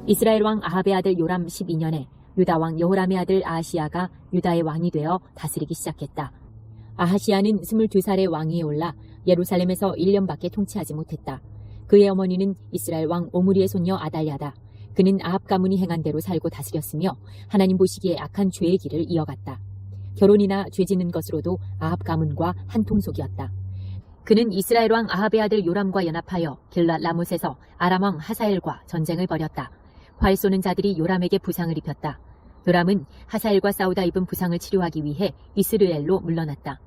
이스라엘 왕 아합의 아들 요람 12년에 유다 왕 여호람의 아들 아하시야가 유다의 왕이 되어 다스리기 시작했다. 아하시야는 22살의 왕위에 올라 예루살렘에서 1년밖에 통치하지 못했다. 그의 어머니는 이스라엘 왕 오므리의 손녀 아달랴다. 그는 아합 가문이 행한 대로 살고 다스렸으며 하나님 보시기에 악한 죄의 길을 이어갔다. 결혼이나 죄 짓는 것으로도 아합 가문과 한 통속이었다. 그는 이스라엘 왕 아합의 아들 요람과 연합하여 길랏 라못에서 아람 왕 하사엘과 전쟁을 벌였다. 활 쏘는 자들이 요람에게 부상을 입혔다. 요람은 하사엘과 싸우다 입은 부상을 치료하기 위해 이스르엘로 물러났다.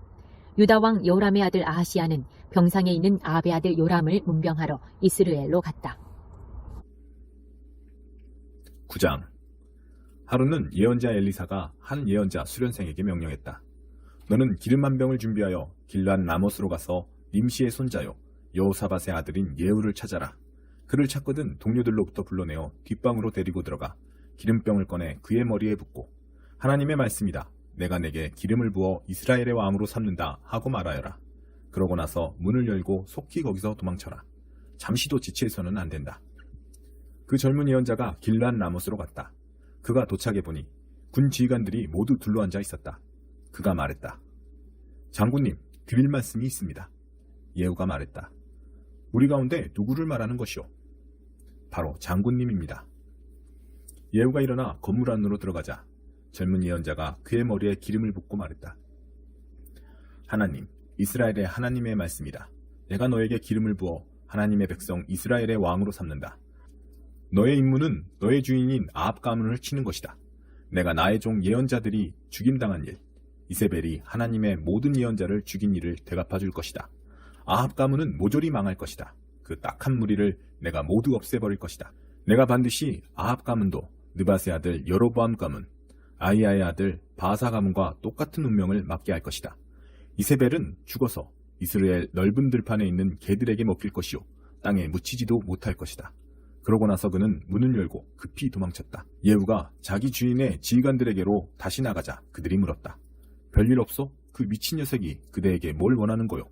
유다 왕 여호람의 아들 아하시야는 병상에 있는 아합의 아들 요람을 문병하러 이스르엘로 갔다. 9장. 하루는 예언자 엘리사가 한 예언자 수련생에게 명령했다. 너는 기름 한 병을 준비하여 길랏 라못으로 가서 님시의 손자요 여호사밧의 아들인 예후를 찾아라. 그를 찾거든 동료들로부터 불러내어 뒷방으로 데리고 들어가 기름병을 꺼내 그의 머리에 붓고 하나님의 말씀이다. 내가 내게 기름을 부어 이스라엘의 왕으로 삼는다 하고 말하여라. 그러고 나서 문을 열고 속히 거기서 도망쳐라. 잠시도 지체해서는 안 된다. 그 젊은 예언자가 길랏 라못으로 갔다. 그가 도착해 보니 군 지휘관들이 모두 둘러앉아 있었다. 그가 말했다. 장군님, 드릴 말씀이 있습니다. 예후가 말했다. 우리 가운데 누구를 말하는 것이오? 바로 장군님입니다. 예후가 일어나 건물 안으로 들어가자 젊은 예언자가 그의 머리에 기름을 붓고 말했다. 하나님, 이스라엘의 하나님의 말씀이다. 내가 너에게 기름을 부어 하나님의 백성 이스라엘의 왕으로 삼는다. 너의 임무는 너의 주인인 아합 가문을 치는 것이다. 내가 나의 종 예언자들이 죽임당한 일, 이세벨이 하나님의 모든 예언자를 죽인 일을 되갚아 줄 것이다. 아합 가문은 모조리 망할 것이다. 그 딱한 무리를 내가 모두 없애버릴 것이다. 내가 반드시 아합 가문도 느밧의 아들 여로보암 가문, 아히야의 아들 바사 가문과 똑같은 운명을 맞게 할 것이다. 이세벨은 죽어서 이스라엘 넓은 들판에 있는 개들에게 먹힐 것이요 땅에 묻히지도 못할 것이다. 그러고 나서 그는 문을 열고 급히 도망쳤다. 예후가 자기 주인의 지휘관들에게로 다시 나가자 그들이 물었다. 별일 없소? 그 미친 녀석이 그대에게 뭘 원하는 거요?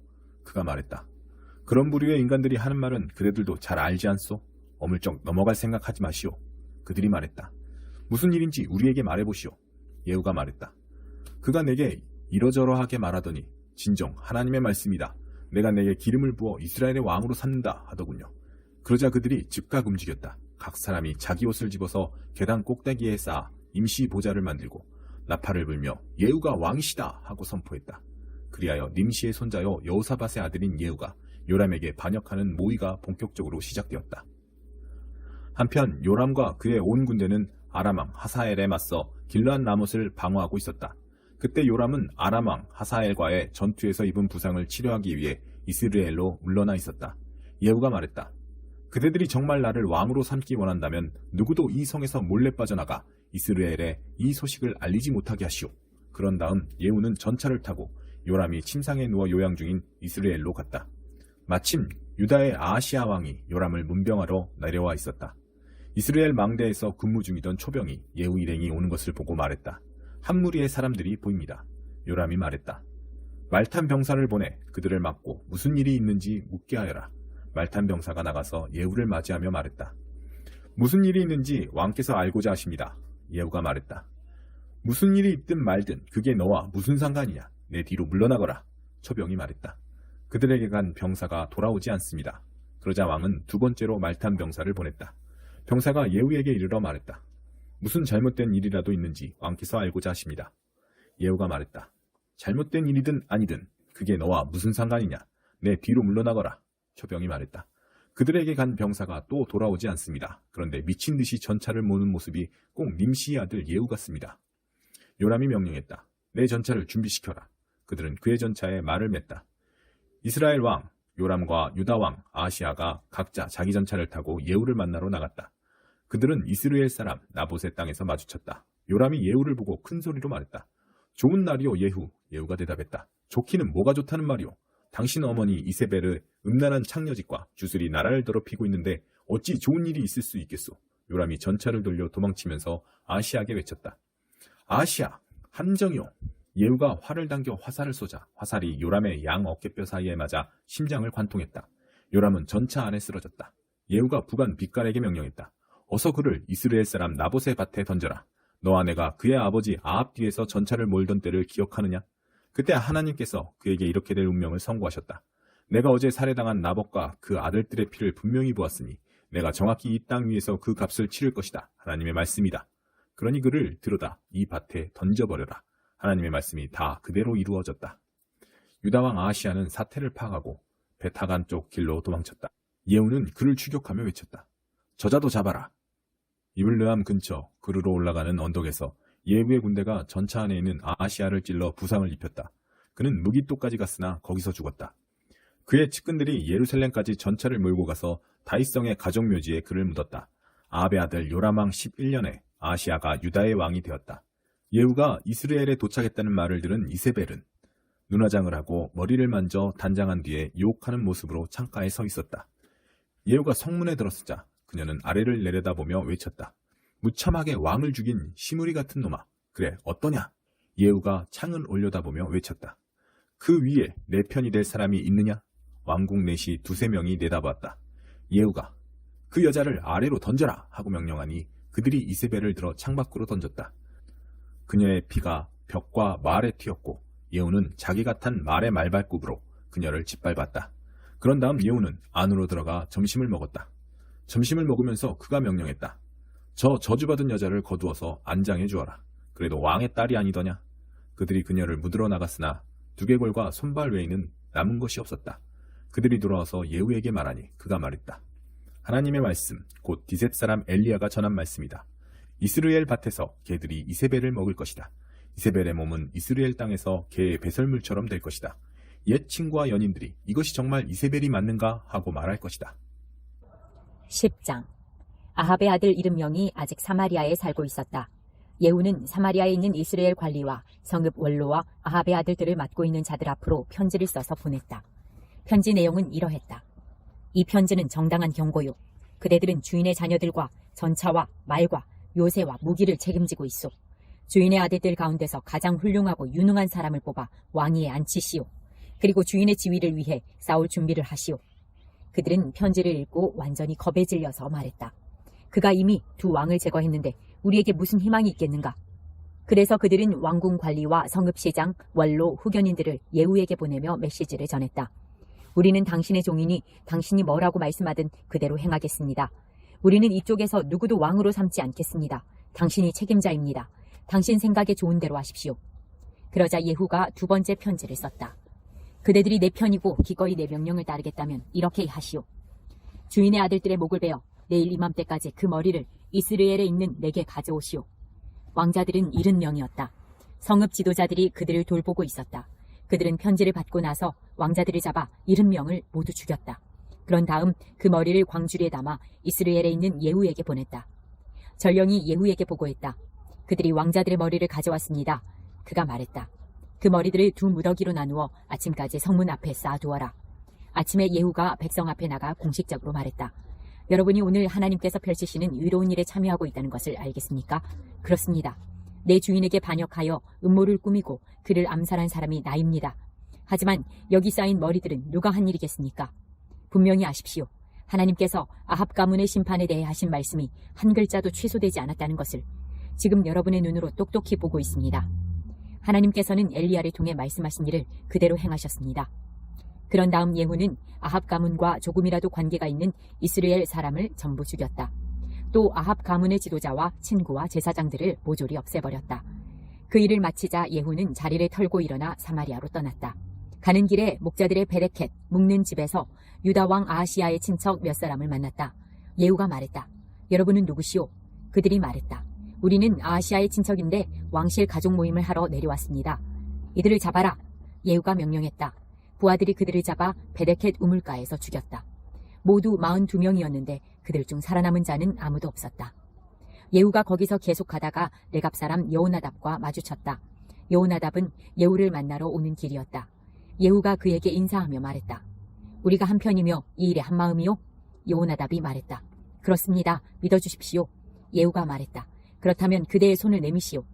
그가 말했다. 그런 부류의 인간들이 하는 말은 그대들도 잘 알지 않소? 어물쩍 넘어갈 생각하지 마시오. 그들이 말했다. 무슨 일인지 우리에게 말해보시오. 예후가 말했다. 그가 내게 이러저러하게 말하더니 진정 하나님의 말씀이다. 내가 내게 기름을 부어 이스라엘의 왕으로 삼는다 하더군요. 그러자 그들이 즉각 움직였다. 각 사람이 자기 옷을 집어서 계단 꼭대기에 쌓아 임시 보좌를 만들고 나팔을 불며 예후가 왕이시다 하고 선포했다. 그리하여 님시의 손자여 여호사밧의 아들인 예후가 요람에게 반역하는 모의가 본격적으로 시작되었다. 한편 요람과 그의 온 군대는 아람왕 하사엘에 맞서 길랏 라못을 방어하고 있었다. 그때 요람은 아람왕 하사엘과의 전투에서 입은 부상을 치료하기 위해 이스라엘로 물러나 있었다. 예후가 말했다. 그대들이 정말 나를 왕으로 삼기 원한다면 누구도 이 성에서 몰래 빠져나가 이스라엘에 이 소식을 알리지 못하게 하시오. 그런 다음 예후는 전차를 타고 요람이 침상에 누워 요양 중인 이스라엘로 갔다. 마침 유다의 아하시야 왕이 요람을 문병하러 내려와 있었다. 이스라엘 망대에서 근무 중이던 초병이 예후 일행이 오는 것을 보고 말했다. 한 무리의 사람들이 보입니다. 요람이 말했다. 말탄 병사를 보내 그들을 막고 무슨 일이 있는지 묻게 하여라. 말탄 병사가 나가서 예후를 맞이하며 말했다. 무슨 일이 있는지 왕께서 알고자 하십니다. 예후가 말했다. 무슨 일이 있든 말든 그게 너와 무슨 상관이냐. 내 뒤로 물러나거라. 초병이 말했다. 그들에게 간 병사가 돌아오지 않습니다. 그러자 왕은 두 번째로 말탄 병사를 보냈다. 병사가 예후에게 이르러 말했다. 무슨 잘못된 일이라도 있는지 왕께서 알고자 하십니다. 예후가 말했다. 잘못된 일이든 아니든 그게 너와 무슨 상관이냐. 내 뒤로 물러나거라. 초병이 말했다. 그들에게 간 병사가 또 돌아오지 않습니다. 그런데 미친 듯이 전차를 모는 모습이 꼭 님시의 아들 예후 같습니다. 요람이 명령했다. 내 전차를 준비시켜라. 그들은 그의 전차에 말을 맸다. 이스라엘 왕 요람과 유다 왕 아하시야가 각자 자기 전차를 타고 예후를 만나러 나갔다. 그들은 이스라엘 사람 나봇의 땅에서 마주쳤다. 요람이 예후를 보고 큰 소리로 말했다. 좋은 날이오 예후. 예후가 대답했다. 좋기는 뭐가 좋다는 말이오. 당신 어머니 이세벨의 음란한 창녀짓과 주술이 나라를 더럽히고 있는데 어찌 좋은 일이 있을 수 있겠소. 요람이 전차를 돌려 도망치면서 아하시야에게 외쳤다. 아하시야, 함정이오. 예후가 활을 당겨 화살을 쏘자 화살이 요람의 양 어깨뼈 사이에 맞아 심장을 관통했다. 요람은 전차 안에 쓰러졌다. 예후가 부관 빛깔에게 명령했다. 어서 그를 이스라엘 사람 나봇의 밭에 던져라. 너와 내가 그의 아버지 아합 뒤에서 전차를 몰던 때를 기억하느냐? 그때 하나님께서 그에게 이렇게 될 운명을 선고하셨다. 내가 어제 살해당한 나봇과 그 아들들의 피를 분명히 보았으니 내가 정확히 이 땅 위에서 그 값을 치를 것이다. 하나님의 말씀이다. 그러니 그를 들여다 이 밭에 던져버려라. 하나님의 말씀이 다 그대로 이루어졌다. 유다왕 아하시야는 사태를 파악하고 베타간 쪽 길로 도망쳤다. 예후는 그를 추격하며 외쳤다. 저자도 잡아라. 이블르함 근처 그르로 올라가는 언덕에서 예후의 군대가 전차 안에 있는 아하시야를 찔러 부상을 입혔다. 그는 무기토까지 갔으나 거기서 죽었다. 그의 측근들이 예루살렘까지 전차를 몰고 가서 다윗성의 가족묘지에 그를 묻었다. 아합의 아들 요람왕 11년에 아하시야가 유다의 왕이 되었다. 예후가 이스라엘에 도착했다는 말을 들은 이세벨은 눈화장을 하고 머리를 만져 단장한 뒤에 유혹하는 모습으로 창가에 서 있었다. 예후가 성문에 들어서자 그녀는 아래를 내려다보며 외쳤다. 무참하게 왕을 죽인 시무리 같은 놈아. 그래 어떠냐? 예후가 창을 올려다보며 외쳤다. 그 위에 내 편이 될 사람이 있느냐? 왕궁 내시 두세 명이 내다봤다. 예후가 그 여자를 아래로 던져라 하고 명령하니 그들이 이세벨을 들어 창밖으로 던졌다. 그녀의 피가 벽과 말에 튀었고 예후는 자기가 탄 말의 말발굽으로 그녀를 짓밟았다. 그런 다음 예후는 안으로 들어가 점심을 먹었다. 점심을 먹으면서 그가 명령했다. 저 저주받은 여자를 거두어서 안장해 주어라. 그래도 왕의 딸이 아니더냐? 그들이 그녀를 묻으러 나갔으나 두개골과 손발 외에는 남은 것이 없었다. 그들이 돌아와서 예후에게 말하니 그가 말했다. 하나님의 말씀, 곧 디셋 사람 엘리야가 전한 말씀이다. 이스라엘 밭에서 개들이 이세벨을 먹을 것이다. 이세벨의 몸은 이스라엘 땅에서 개의 배설물처럼 될 것이다. 옛 친구와 연인들이 이것이 정말 이세벨이 맞는가 하고 말할 것이다. 10장. 아합의 아들 이름명이 아직 사마리아에 살고 있었다. 예후는 사마리아에 있는 이스라엘 관리와 성읍 원로와 아합의 아들들을 맡고 있는 자들 앞으로 편지를 써서 보냈다. 편지 내용은 이러했다. 이 편지는 정당한 경고요. 그대들은 주인의 자녀들과 전차와 말과 요새와 무기를 책임지고 있소. 주인의 아들들 가운데서 가장 훌륭하고 유능한 사람을 뽑아 왕위에 앉히시오. 그리고 주인의 지위를 위해 싸울 준비를 하시오. 그들은 편지를 읽고 완전히 겁에 질려서 말했다. 그가 이미 두 왕을 제거했는데 우리에게 무슨 희망이 있겠는가? 그래서 그들은 왕궁 관리와 성읍시장, 원로, 후견인들을 예후에게 보내며 메시지를 전했다. 우리는 당신의 종이니 당신이 뭐라고 말씀하든 그대로 행하겠습니다. 우리는 이쪽에서 누구도 왕으로 삼지 않겠습니다. 당신이 책임자입니다. 당신 생각에 좋은 대로 하십시오. 그러자 예후가 두 번째 편지를 썼다. 그대들이 내 편이고 기꺼이 내 명령을 따르겠다면 이렇게 하시오. 주인의 아들들의 목을 베어 내일 이맘때까지 그 머리를 이스라엘에 있는 내게 가져오시오. 왕자들은 70명이었다. 성읍 지도자들이 그들을 돌보고 있었다. 그들은 편지를 받고 나서 왕자들을 잡아 70명을 모두 죽였다. 그런 다음 그 머리를 광주리에 담아 이스라엘에 있는 예후에게 보냈다. 전령이 예후에게 보고했다. 그들이 왕자들의 머리를 가져왔습니다. 그가 말했다. 그 머리들을 두 무더기로 나누어 아침까지 성문 앞에 쌓아두어라. 아침에 예후가 백성 앞에 나가 공식적으로 말했다. 여러분이 오늘 하나님께서 펼치시는 위로운 일에 참여하고 있다는 것을 알겠습니까? 그렇습니다. 내 주인에게 반역하여 음모를 꾸미고 그를 암살한 사람이 나입니다. 하지만 여기 쌓인 머리들은 누가 한 일이겠습니까? 분명히 아십시오. 하나님께서 아합 가문의 심판에 대해 하신 말씀이 한 글자도 취소되지 않았다는 것을 지금 여러분의 눈으로 똑똑히 보고 있습니다. 하나님께서는 엘리야를 통해 말씀하신 일을 그대로 행하셨습니다. 그런 다음 예후는 아합 가문과 조금이라도 관계가 있는 이스라엘 사람을 전부 죽였다. 또 아합 가문의 지도자와 친구와 제사장들을 모조리 없애버렸다. 그 일을 마치자 예후는 자리를 털고 일어나 사마리아로 떠났다. 가는 길에 목자들의 베레켓, 묵는 집에서 유다 왕 아하시야의 친척 몇 사람을 만났다. 예후가 말했다. 여러분은 누구시오? 그들이 말했다. 우리는 아하시야의 친척인데 왕실 가족 모임을 하러 내려왔습니다. 이들을 잡아라. 예후가 명령했다. 부하들이 그들을 잡아 베레켓 우물가에서 죽였다. 모두 42명이었는데 그들 중 살아남은 자는 아무도 없었다. 예후가 거기서 계속 가다가 레갑 사람 여호나답과 마주쳤다. 여호나답은 예후를 만나러 오는 길이었다. 예후가 그에게 인사하며 말했다. 우리가 한편이며 이 일에 한마음이요? 여호나답이 말했다. 그렇습니다. 믿어주십시오. 예후가 말했다. 그렇다면 그대의 손을 내미시오.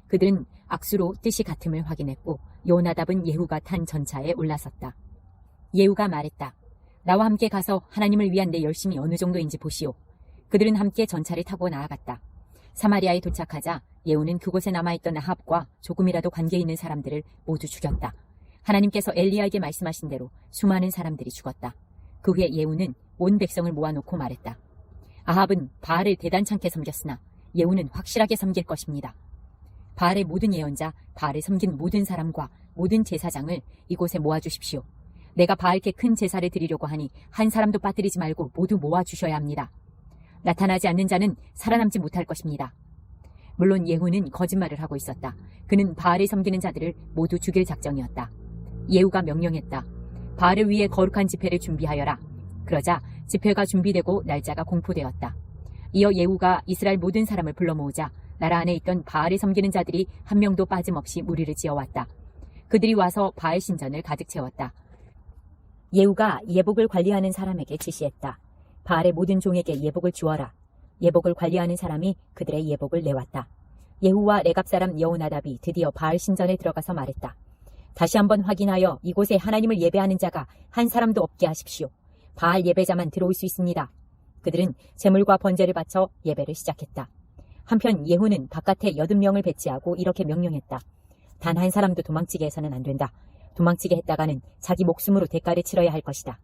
그들은 악수로 뜻이 같음을 확인했고 여호나답은 예후가 탄 전차에 올라섰다. 예후가 말했다. 나와 함께 가서 하나님을 위한 내 열심이 어느 정도인지 보시오. 그들은 함께 전차를 타고 나아갔다. 사마리아에 도착하자 예후는 그곳에 남아있던 아합과 조금이라도 관계 있는 사람들을 모두 죽였다. 하나님께서 엘리야에게 말씀하신 대로 수많은 사람들이 죽었다. 그 후에 예후는 온 백성을 모아놓고 말했다. 아합은 바알을 대단찮게 섬겼으나 예후는 확실하게 섬길 것입니다. 바알의 모든 예언자, 바알을 섬긴 모든 사람과 모든 제사장을 이곳에 모아주십시오. 내가 바알께 큰 제사를 드리려고 하니 한 사람도 빠뜨리지 말고 모두 모아주셔야 합니다. 나타나지 않는 자는 살아남지 못할 것입니다. 물론 예후는 거짓말을 하고 있었다. 그는 바알을 섬기는 자들을 모두 죽일 작정이었다. 예후가 명령했다. 바알을 위해 거룩한 집회를 준비하여라. 그러자 집회가 준비되고 날짜가 공포되었다. 이어 예후가 이스라엘 모든 사람을 불러 모으자 나라 안에 있던 바알을 섬기는 자들이 한 명도 빠짐없이 무리를 지어왔다. 그들이 와서 바알 신전을 가득 채웠다. 예후가 예복을 관리하는 사람에게 지시했다. 바알의 모든 종에게 예복을 주어라. 예복을 관리하는 사람이 그들의 예복을 내왔다. 예후와 레갑 사람 여호나답이 드디어 바알 신전에 들어가서 말했다. 다시 한번 확인하여 이곳에 하나님을 예배하는 자가 한 사람도 없게 하십시오. 바알 예배자만 들어올 수 있습니다. 그들은 제물과 번제를 바쳐 예배를 시작했다. 한편 예후는 바깥에 80명을 배치하고 이렇게 명령했다. 단 한 사람도 도망치게 해서는 안 된다. 도망치게 했다가는 자기 목숨으로 대가를 치러야 할 것이다.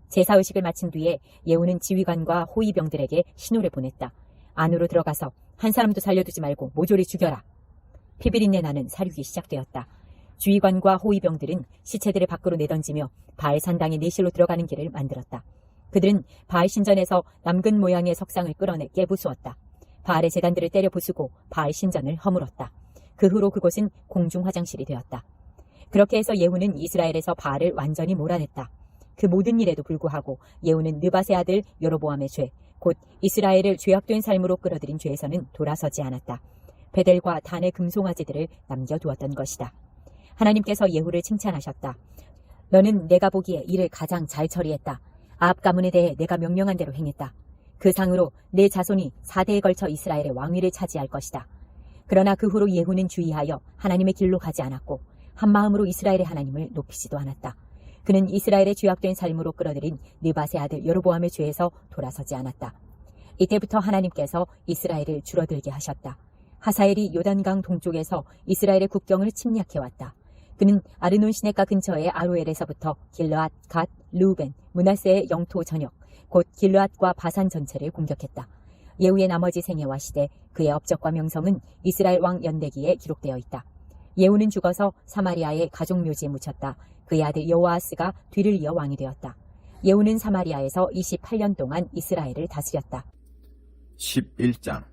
제사의식을 마친 뒤에 예후는 지휘관과 호위병들에게 신호를 보냈다. 안으로 들어가서 한 사람도 살려두지 말고 모조리 죽여라. 피비린내 나는 사륙이 시작되었다. 지휘관과 호위병들은 시체들을 밖으로 내던지며 바알 산당의 내실로 들어가는 길을 만들었다. 그들은 바알 신전에서 남근 모양의 석상을 끌어내 깨부수었다. 바알의 제단들을 때려 부수고 바알 신전을 허물었다. 그 후로 그곳은 공중 화장실이 되었다. 그렇게 해서 예후는 이스라엘에서 바알을 완전히 몰아냈다. 그 모든 일에도 불구하고 예후는 느밧의 아들 여로보암의 죄, 곧 이스라엘을 죄악된 삶으로 끌어들인 죄에서는 돌아서지 않았다. 베델과 단의 금송아지들을 남겨두었던 것이다. 하나님께서 예후를 칭찬하셨다. 너는 내가 보기에 일을 가장 잘 처리했다. 아합 가문에 대해 내가 명령한 대로 행했다. 그 상으로 내 자손이 4대에 걸쳐 이스라엘의 왕위를 차지할 것이다. 그러나 그 후로 예후는 주의하여 하나님의 길로 가지 않았고 한마음으로 이스라엘의 하나님을 높이지도 않았다. 그는 이스라엘의 죄악된 삶으로 끌어들인 느밧의 아들 여로보암의 죄에서 돌아서지 않았다. 이때부터 하나님께서 이스라엘을 줄어들게 하셨다. 하사엘이 요단강 동쪽에서 이스라엘의 국경을 침략해왔다. 그는 아르논 시내가 근처의 아로엘에서부터 길르앗, 갓, 르우벤, 므낫세의 영토 전역, 곧 길르앗과 바산 전체를 공격했다. 예후의 나머지 생애와 시대, 그의 업적과 명성은 이스라엘 왕 연대기에 기록되어 있다. 예후는 죽어서 사마리아의 가족 묘지에 묻혔다. 그의 아들 여호아스가 뒤를 이어 왕이 되었다. 예후는 사마리아에서 28년 동안 이스라엘을 다스렸다. 11장.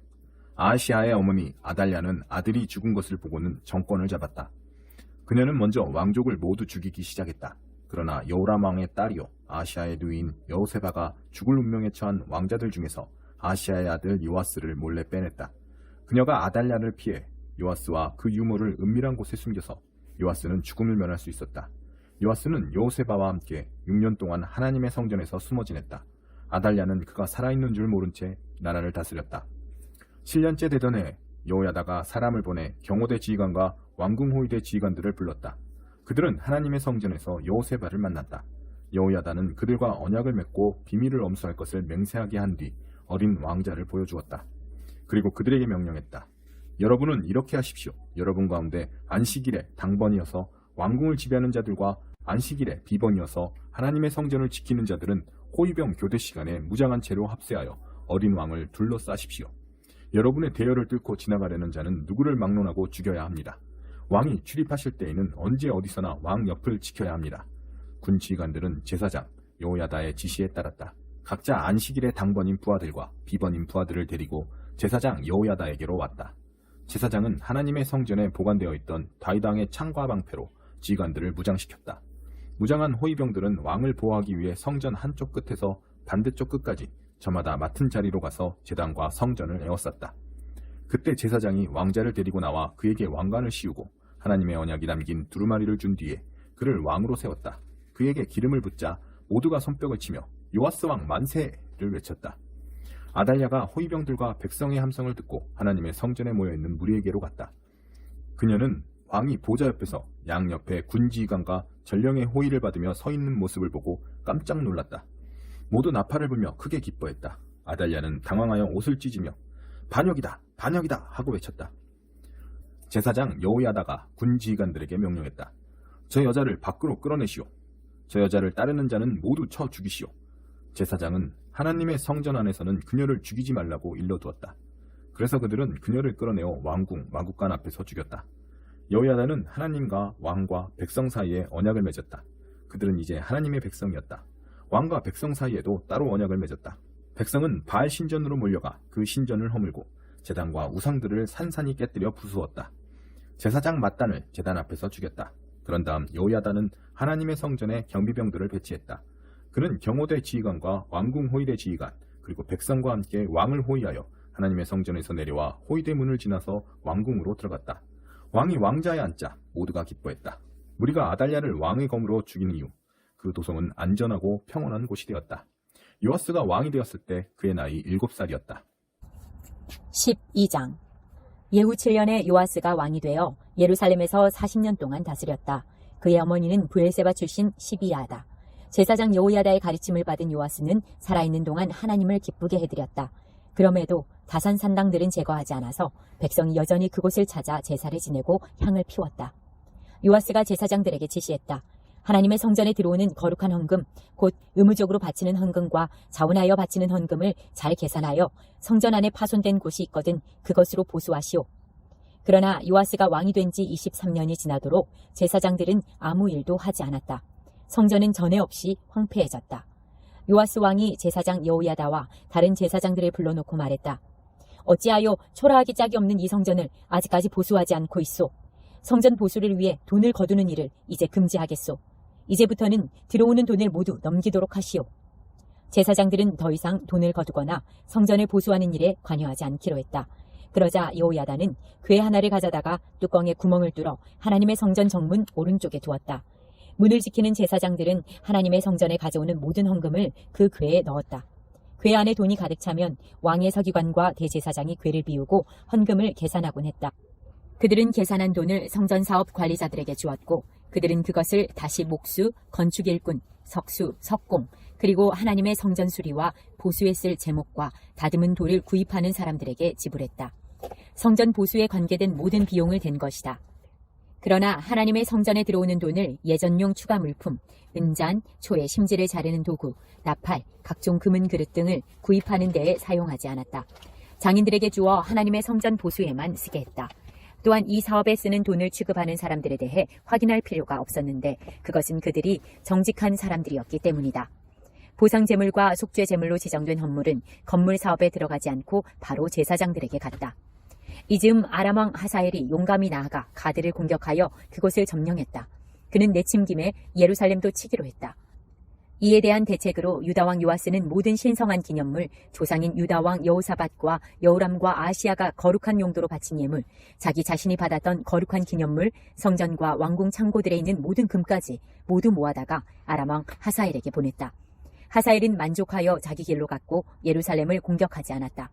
아하시아의 어머니 아달랴는 아들이 죽은 것을 보고는 정권을 잡았다. 그녀는 먼저 왕족을 모두 죽이기 시작했다. 그러나 여호람 왕의 딸이요 아하시아의 누이인 여호세바가 죽을 운명에 처한 왕자들 중에서 아하시아의 아들 요아스를 몰래 빼냈다. 그녀가 아달랴를 피해 요아스와 그 유물을 은밀한 곳에 숨겨서 요아스는 죽음을 면할 수 있었다. 요아스는 여호세바와 함께 6년 동안 하나님의 성전에서 숨어 지냈다. 아달랴는 그가 살아있는 줄 모른 채 나라를 다스렸다. 7년째 되던 해 여호야다가 사람을 보내 경호대 지휘관과 왕궁호위대 지휘관들을 불렀다. 그들은 하나님의 성전에서 여호세바를 만났다. 여호야다는 그들과 언약을 맺고 비밀을 엄수할 것을 맹세하게 한 뒤 어린 왕자를 보여주었다. 그리고 그들에게 명령했다. 여러분은 이렇게 하십시오. 여러분 가운데 안식일에 당번이어서 왕궁을 지배하는 자들과 안식일에 비번이어서 하나님의 성전을 지키는 자들은 호위병 교대 시간에 무장한 채로 합세하여 어린 왕을 둘러싸십시오. 여러분의 대열을 뚫고 지나가려는 자는 누구를 막론하고 죽여야 합니다. 왕이 출입하실 때에는 언제 어디서나 왕 옆을 지켜야 합니다. 군 지휘관들은 제사장 여호야다의 지시에 따랐다. 각자 안식일의 당번인 부하들과 비번인 부하들을 데리고 제사장 여호야다에게로 왔다. 제사장은 하나님의 성전에 보관되어 있던 다윗왕의 창과 방패로 지휘관들을 무장시켰다. 무장한 호위병들은 왕을 보호하기 위해 성전 한쪽 끝에서 반대쪽 끝까지 저마다 맡은 자리로 가서 제단과 성전을 에워쌌다. 그때 제사장이 왕자를 데리고 나와 그에게 왕관을 씌우고 하나님의 언약이 담긴 두루마리를 준 뒤에 그를 왕으로 세웠다. 그에게 기름을 붓자 모두가 손뼉을 치며 요아스 왕 만세를 외쳤다. 아달랴가 호위병들과 백성의 함성을 듣고 하나님의 성전에 모여있는 무리에게로 갔다. 그녀는 왕이 보좌 옆에서 양옆에 군지휘관과 전령의 호의를 받으며 서 있는 모습을 보고 깜짝 놀랐다. 모두 나팔을 불며 크게 기뻐했다. 아달랴는 당황하여 옷을 찢으며 반역이다! 반역이다! 하고 외쳤다. 제사장 여호야다가 군 지휘관들에게 명령했다. 저 여자를 밖으로 끌어내시오. 저 여자를 따르는 자는 모두 쳐 죽이시오. 제사장은 하나님의 성전 안에서는 그녀를 죽이지 말라고 일러두었다. 그래서 그들은 그녀를 끌어내어 왕궁 마구간 앞에서 죽였다. 여호야다는 하나님과 왕과 백성 사이에 언약을 맺었다. 그들은 이제 하나님의 백성이었다. 왕과 백성 사이에도 따로 언약을 맺었다. 백성은 바알 신전으로 몰려가 그 신전을 허물고 제단과 우상들을 산산이 깨뜨려 부수었다. 제사장 mat단을 제단 앞에서 죽였다. 그런 다음 여호야다는 하나님의 성전에 경비병들을 배치했다. 그는 경호대 지휘관과 왕궁 호위대 지휘관 그리고 백성과 함께 왕을 호위하여 하나님의 성전에서 내려와 호위대 문을 지나서 왕궁으로 들어갔다. 왕이 왕자에 앉자 모두가 기뻐했다. 무리가 아달랴를 왕의 검으로 죽인 이후 그 도성은 안전하고 평온한 곳이 되었다. 요아스가 왕이 되었을 때 그의 나이 7살이었다. 12장 예후 7년에 요아스가 왕이 되어 예루살렘에서 40년 동안 다스렸다. 그의 어머니는 브엘세바 출신 시비야다. 제사장 여호야다의 가르침을 받은 요아스는 살아있는 동안 하나님을 기쁘게 해드렸다. 그럼에도 다산 산당들은 제거하지 않아서 백성이 여전히 그곳을 찾아 제사를 지내고 향을 피웠다. 요아스가 제사장들에게 지시했다. 하나님의 성전에 들어오는 거룩한 헌금, 곧 의무적으로 바치는 헌금과 자원하여 바치는 헌금을 잘 계산하여 성전 안에 파손된 곳이 있거든 그것으로 보수하시오. 그러나 요아스가 왕이 된 지 23년이 지나도록 제사장들은 아무 일도 하지 않았다. 성전은 전에 없이 황폐해졌다. 요아스 왕이 제사장 여호야다와 다른 제사장들을 불러놓고 말했다. 어찌하여 초라하기 짝이 없는 이 성전을 아직까지 보수하지 않고 있소? 성전 보수를 위해 돈을 거두는 일을 이제 금지하겠소. 이제부터는 들어오는 돈을 모두 넘기도록 하시오. 제사장들은 더 이상 돈을 거두거나 성전을 보수하는 일에 관여하지 않기로 했다. 그러자 여호야다는 궤 하나를 가져다가 뚜껑에 구멍을 뚫어 하나님의 성전 정문 오른쪽에 두었다. 문을 지키는 제사장들은 하나님의 성전에 가져오는 모든 헌금을 그 궤에 넣었다. 궤 안에 돈이 가득 차면 왕의 서기관과 대제사장이 궤를 비우고 헌금을 계산하곤 했다. 그들은 계산한 돈을 성전 사업 관리자들에게 주었고 그들은 그것을 다시 목수, 건축 일꾼, 석수, 석공, 그리고 하나님의 성전 수리와 보수에 쓸 제목과 다듬은 돌을 구입하는 사람들에게 지불했다. 성전 보수에 관계된 모든 비용을 댄 것이다. 그러나 하나님의 성전에 들어오는 돈을 예전용 추가 물품, 은잔, 초의 심지를 자르는 도구, 나팔, 각종 금은 그릇 등을 구입하는 데에 사용하지 않았다. 장인들에게 주어 하나님의 성전 보수에만 쓰게 했다. 또한 이 사업에 쓰는 돈을 취급하는 사람들에 대해 확인할 필요가 없었는데 그것은 그들이 정직한 사람들이었기 때문이다. 보상제물과 속죄제물로 지정된 헌물은 건물 사업에 들어가지 않고 바로 제사장들에게 갔다. 이즈음 아람 왕 하사엘이 용감히 나아가 가드를 공격하여 그곳을 점령했다. 그는 내침김에 예루살렘도 치기로 했다. 이에 대한 대책으로 유다왕 요아스는 모든 신성한 기념물, 조상인 유다왕 여호사밧과 여호람과 아하시야가 거룩한 용도로 바친 예물, 자기 자신이 받았던 거룩한 기념물, 성전과 왕궁 창고들에 있는 모든 금까지 모두 모아다가 아람왕 하사엘에게 보냈다. 하사엘은 만족하여 자기 길로 갔고 예루살렘을 공격하지 않았다.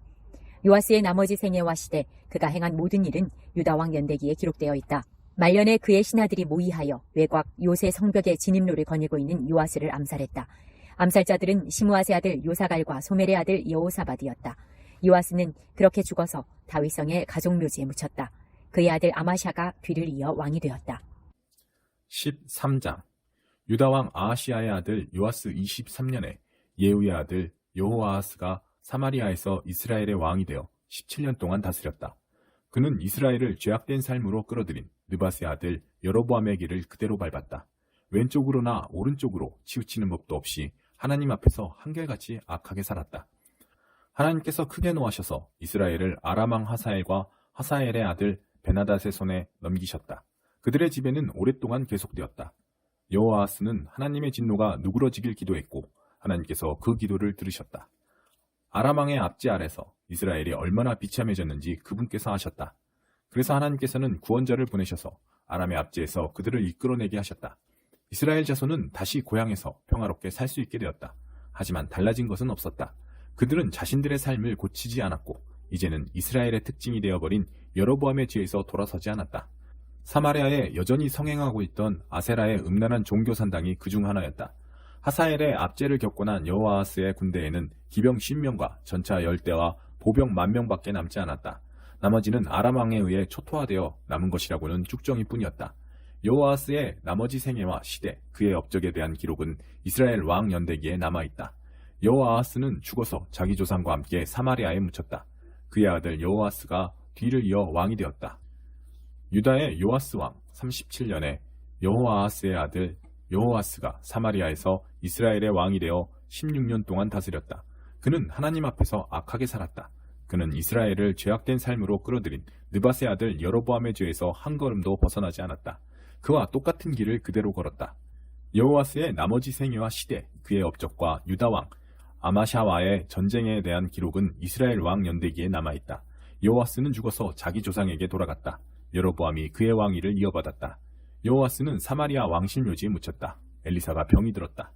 요아스의 나머지 생애와 시대, 그가 행한 모든 일은 유다왕 연대기에 기록되어 있다. 말년에 그의 신하들이 모의하여 외곽 요새 성벽의 진입로를 거닐고 있는 요아스를 암살했다. 암살자들은 시므아세 아들 요사갈과 소멜의 아들 여호사밧이었다. 요아스는 그렇게 죽어서 다윗성의 가족묘지에 묻혔다. 그의 아들 아마샤가 뒤를 이어 왕이 되었다. 13장 유다왕 아하시야의 아들 요아스 23년에 예후의 아들 여호아하스가 사마리아에서 이스라엘의 왕이 되어 17년 동안 다스렸다. 그는 이스라엘을 죄악된 삶으로 끌어들인 느밧의 아들 여로보암의 길을 그대로 밟았다. 왼쪽으로나 오른쪽으로 치우치는 법도 없이 하나님 앞에서 한결같이 악하게 살았다. 하나님께서 크게 노하셔서 이스라엘을 아람 왕 하사엘과 하사엘의 아들 베나닷의 손에 넘기셨다. 그들의 지배는 오랫동안 계속되었다. 여호아하스는 하나님의 진노가 누그러지길 기도했고 하나님께서 그 기도를 들으셨다. 아람 왕의 압제 아래서 이스라엘이 얼마나 비참해졌는지 그분께서 아셨다. 그래서 하나님께서는 구원자를 보내셔서 아람의 압제에서 그들을 이끌어내게 하셨다. 이스라엘 자손은 다시 고향에서 평화롭게 살 수 있게 되었다. 하지만 달라진 것은 없었다. 그들은 자신들의 삶을 고치지 않았고 이제는 이스라엘의 특징이 되어버린 여로보암의 죄에서 돌아서지 않았다. 사마리아에 여전히 성행하고 있던 아세라의 음란한 종교 산당이 그중 하나였다. 하사엘의 압제를 겪고 난 여호아하스의 군대에는 기병 10명과 전차 10대와 보병 10,000명밖에 남지 않았다. 나머지는 아람 왕에 의해 초토화되어 남은 것이라고는 쭉정이뿐이었다. 여호아하스의 나머지 생애와 시대, 그의 업적에 대한 기록은 이스라엘 왕 연대기에 남아있다. 여호아하스는 죽어서 자기 조상과 함께 사마리아에 묻혔다. 그의 아들 여호아스가 뒤를 이어 왕이 되었다. 유다의 요아스 왕 37년에 여호아하스의 아들 여호아스가 사마리아에서 이스라엘의 왕이 되어 16년 동안 다스렸다. 그는 하나님 앞에서 악하게 살았다. 그는 이스라엘을 죄악된 삶으로 끌어들인 느밧의 아들 여로보암의 죄에서 한 걸음도 벗어나지 않았다. 그와 똑같은 길을 그대로 걸었다. 여호아스의 나머지 생애와 시대, 그의 업적과 유다 왕 아마샤와의 전쟁에 대한 기록은 이스라엘 왕 연대기에 남아있다. 여호아스는 죽어서 자기 조상에게 돌아갔다. 여로보암이 그의 왕위를 이어받았다. 여호아스는 사마리아 왕실 묘지에 묻혔다. 엘리사가 병이 들었다.